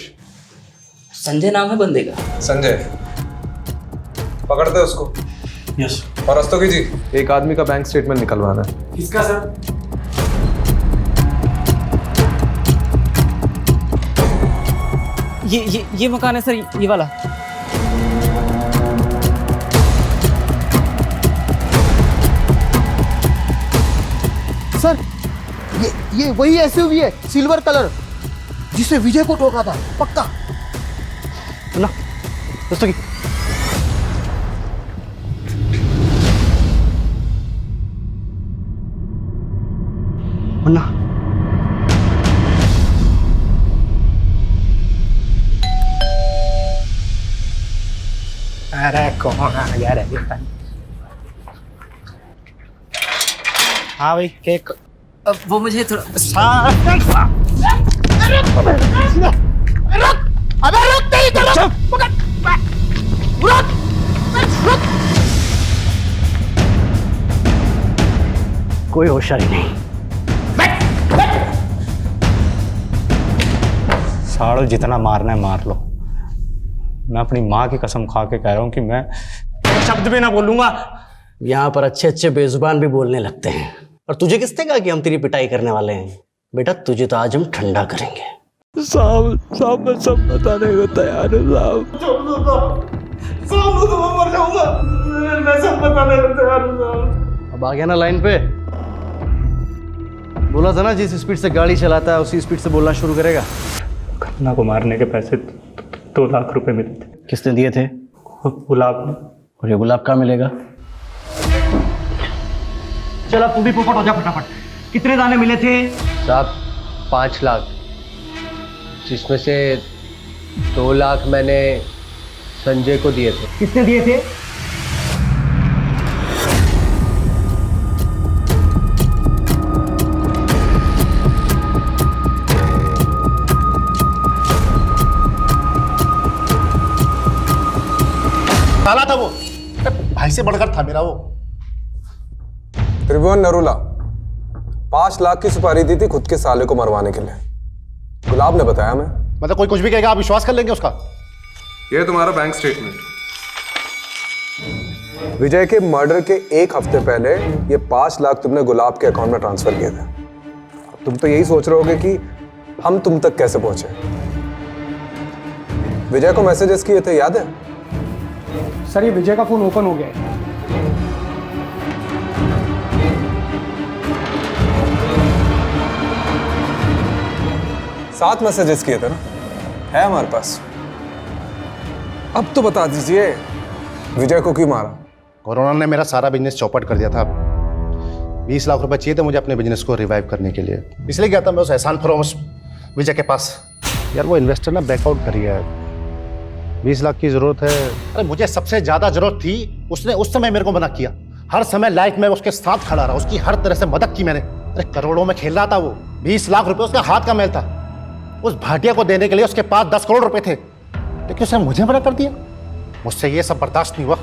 संजय नाम है बंदे का। संजय, पकड़ते उसको। यस। और रस्तोगी जी, एक आदमी का बैंक स्टेटमेंट निकलवाना है। किसका सर? ये मकान है सर, ये वाला। सर, ये वही एसयूवी है, सिल्वर कलर, जिसे विजय को ठोका था, पक्का। ना दोस्तों की मुन्ना, अरे कौन आ गया रे? हाँ भाई, केक। वो मुझे थोड़ा अबे रुक नहीं तो रुक। कोई होशियारी नहीं। साड़ो, जितना मारना है मार लो। मैं अपनी माँ की कसम खा के कह रहा हूँ कि मैं शब्द भी ना बोलूंगा। यहाँ पर अच्छे अच्छे बेजुबान भी बोलने लगते हैं। और तुझे किसने कहा कि हम तेरी पिटाई करने वाले हैं? बेटा, तुझे तो आज हम ठंडा करेंगे। साहब मैं सब बताने को तैयार हूँ साहब। मर जाऊंगा, मैं सब बताने को तैयार हूँ। अब आ गया ना लाइन पे? बोला था ना, जिस स्पीड से गाड़ी चलाता है उसी स्पीड से बोलना शुरू करेगा। खन्ना को मारने के पैसे 2 लाख रुपए मिले थे। किसने दिए थे? गुलाब ने। और ये गुलाब कहाँ मिलेगा? चल अब तू भी पोपट हो जा फटाफट। कितने दाने मिले थे? साहब 5 लाख, जिसमें से 2 लाख मैंने संजय को दिए थे। किसने दिए थे? साला था वो, भाई से बढ़कर था मेरा वो। त्रिभुवन नरूला 5 लाख की सुपारी दी थी खुद के साले को मरवाने के लिए। गुलाब ने बताया। मैं मतलब कोई कुछ भी कहेगा, आप विश्वास कर लेंगे उसका? ये तुम्हारा बैंक स्टेटमेंट। विजय के मर्डर के 1 हफ्ते पहले ये 5 लाख तुमने गुलाब के अकाउंट में ट्रांसफर किए थे। तुम तो यही सोच रहे होगे कि हम तुम तक कैसे पहुंचे। विजय को मैसेजेस किए थे, याद है? सर, ये विजय का फोन ओपन हो गया है। 7 मैसेजेस किए थे ना, है हमारे पास। अब तो बता दीजिए, विजय को क्यों मारा? कोरोना ने मेरा सारा बिजनेस चौपट कर दिया था। 20 लाख रुपए चाहिए थे मुझे अपने बिजनेस को रिवाइव करने के लिए, इसलिए गया था मैं उस एहसान फरोश विजय के पास। यार वो इन्वेस्टर ना बैकआउट कर गया है। 20 लाख की जरूरत है। अरे मुझे सबसे ज्यादा जरूरत थी, उसने उस समय मेरे को मना किया। हर समय लाइफ में उसके साथ खड़ा रहा, उसकी हर तरह से मदद की मैंने। अरे करोड़ों में खेल रहा था वो, 20 लाख रुपए उसका हाथ का मैल था। उस भाटिया को देने के लिए उसके पास 10 करोड़ रुपए थे, लेकिन उसने मुझे मना कर दिया। मुझसे ये सब बर्दाश्त नहीं हुआ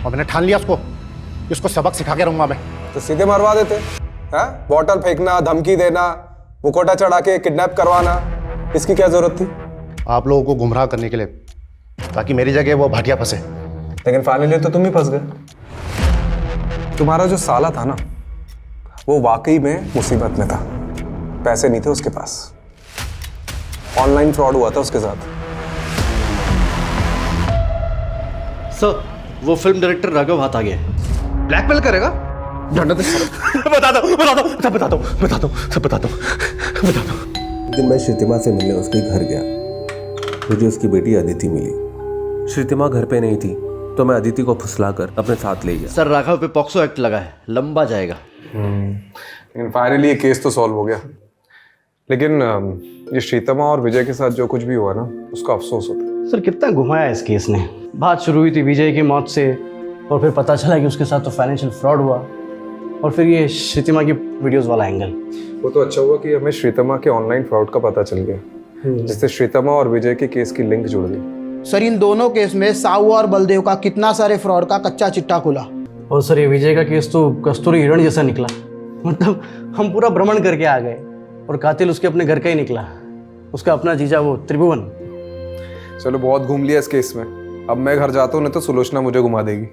और मैंने ठान लिया कि उसको सबक सिखा के रहूंगा मैं। तो सीधे मरवा देते हैं? बॉटल फेंकना, धमकी देना, मुकोटा चढ़ा के किडनैप करवाना, इसकी क्या जरूरत थी? आप लोगों को गुमराह करने के लिए, ताकि मेरी जगह वो भाटिया फंसे। लेकिन फाइनली तो तुम ही फंस गए। तुम्हारा जो साला था ना, वो वाकई में मुसीबत में था। पैसे नहीं थे उसके पास, ऑनलाइन फ्रॉड हुआ था उसके साथ। सर, वो फिल्म डायरेक्टर राघव हाथ आ गया है। ब्लैकमेल करेगा? बता दो सब बता दो। एक दिन मैं श्रीतिमा से मिलने उसके घर गया। मुझे उसकी बेटी अदिति मिली। श्रीतिमा घर पे नहीं थी, तो मैं अदिति को फुसलाकर अपने साथ ले गया। सर, राघव पे पॉक्सो एक्ट लगा है, लंबा जाएगा। लेकिन फाइनली ये केस तो सॉल्व हो गया। लेकिन ये श्रीतिमा और विजय के साथ जो कुछ भी हुआ ना, उसका अफसोस होता है। सर, कितना घुमाया इस केस ने। बात शुरू हुई थी विजय की मौत से, और फिर पता चला कि उसके साथ तो फाइनेंशियल फ्रॉड हुआ, और फिर ये श्रीतिमा की वीडियोस वाला एंगल। वो तो अच्छा हुआ कि हमें श्रीतिमा के ऑनलाइन फ्रॉड का पता चल गया, जिससे श्रीतिमा और विजय के केस की लिंक जुड़ गई। सर, इन दोनों केस में साहू और बलदेव का कितना सारे फ्रॉड का कच्चा चिट्टा खुला। और सर, ये विजय का केस तो कस्तूरी हिरण जैसा निकला। मतलब हम पूरा भ्रमण करके आ गए, और कातिल उसके अपने घर का ही निकला, उसका अपना जीजा वो त्रिभुवन। चलो, बहुत घूम लिया इस केस में। अब मैं घर जाता हूँ, नहीं तो सुलोचना मुझे घुमा देगी।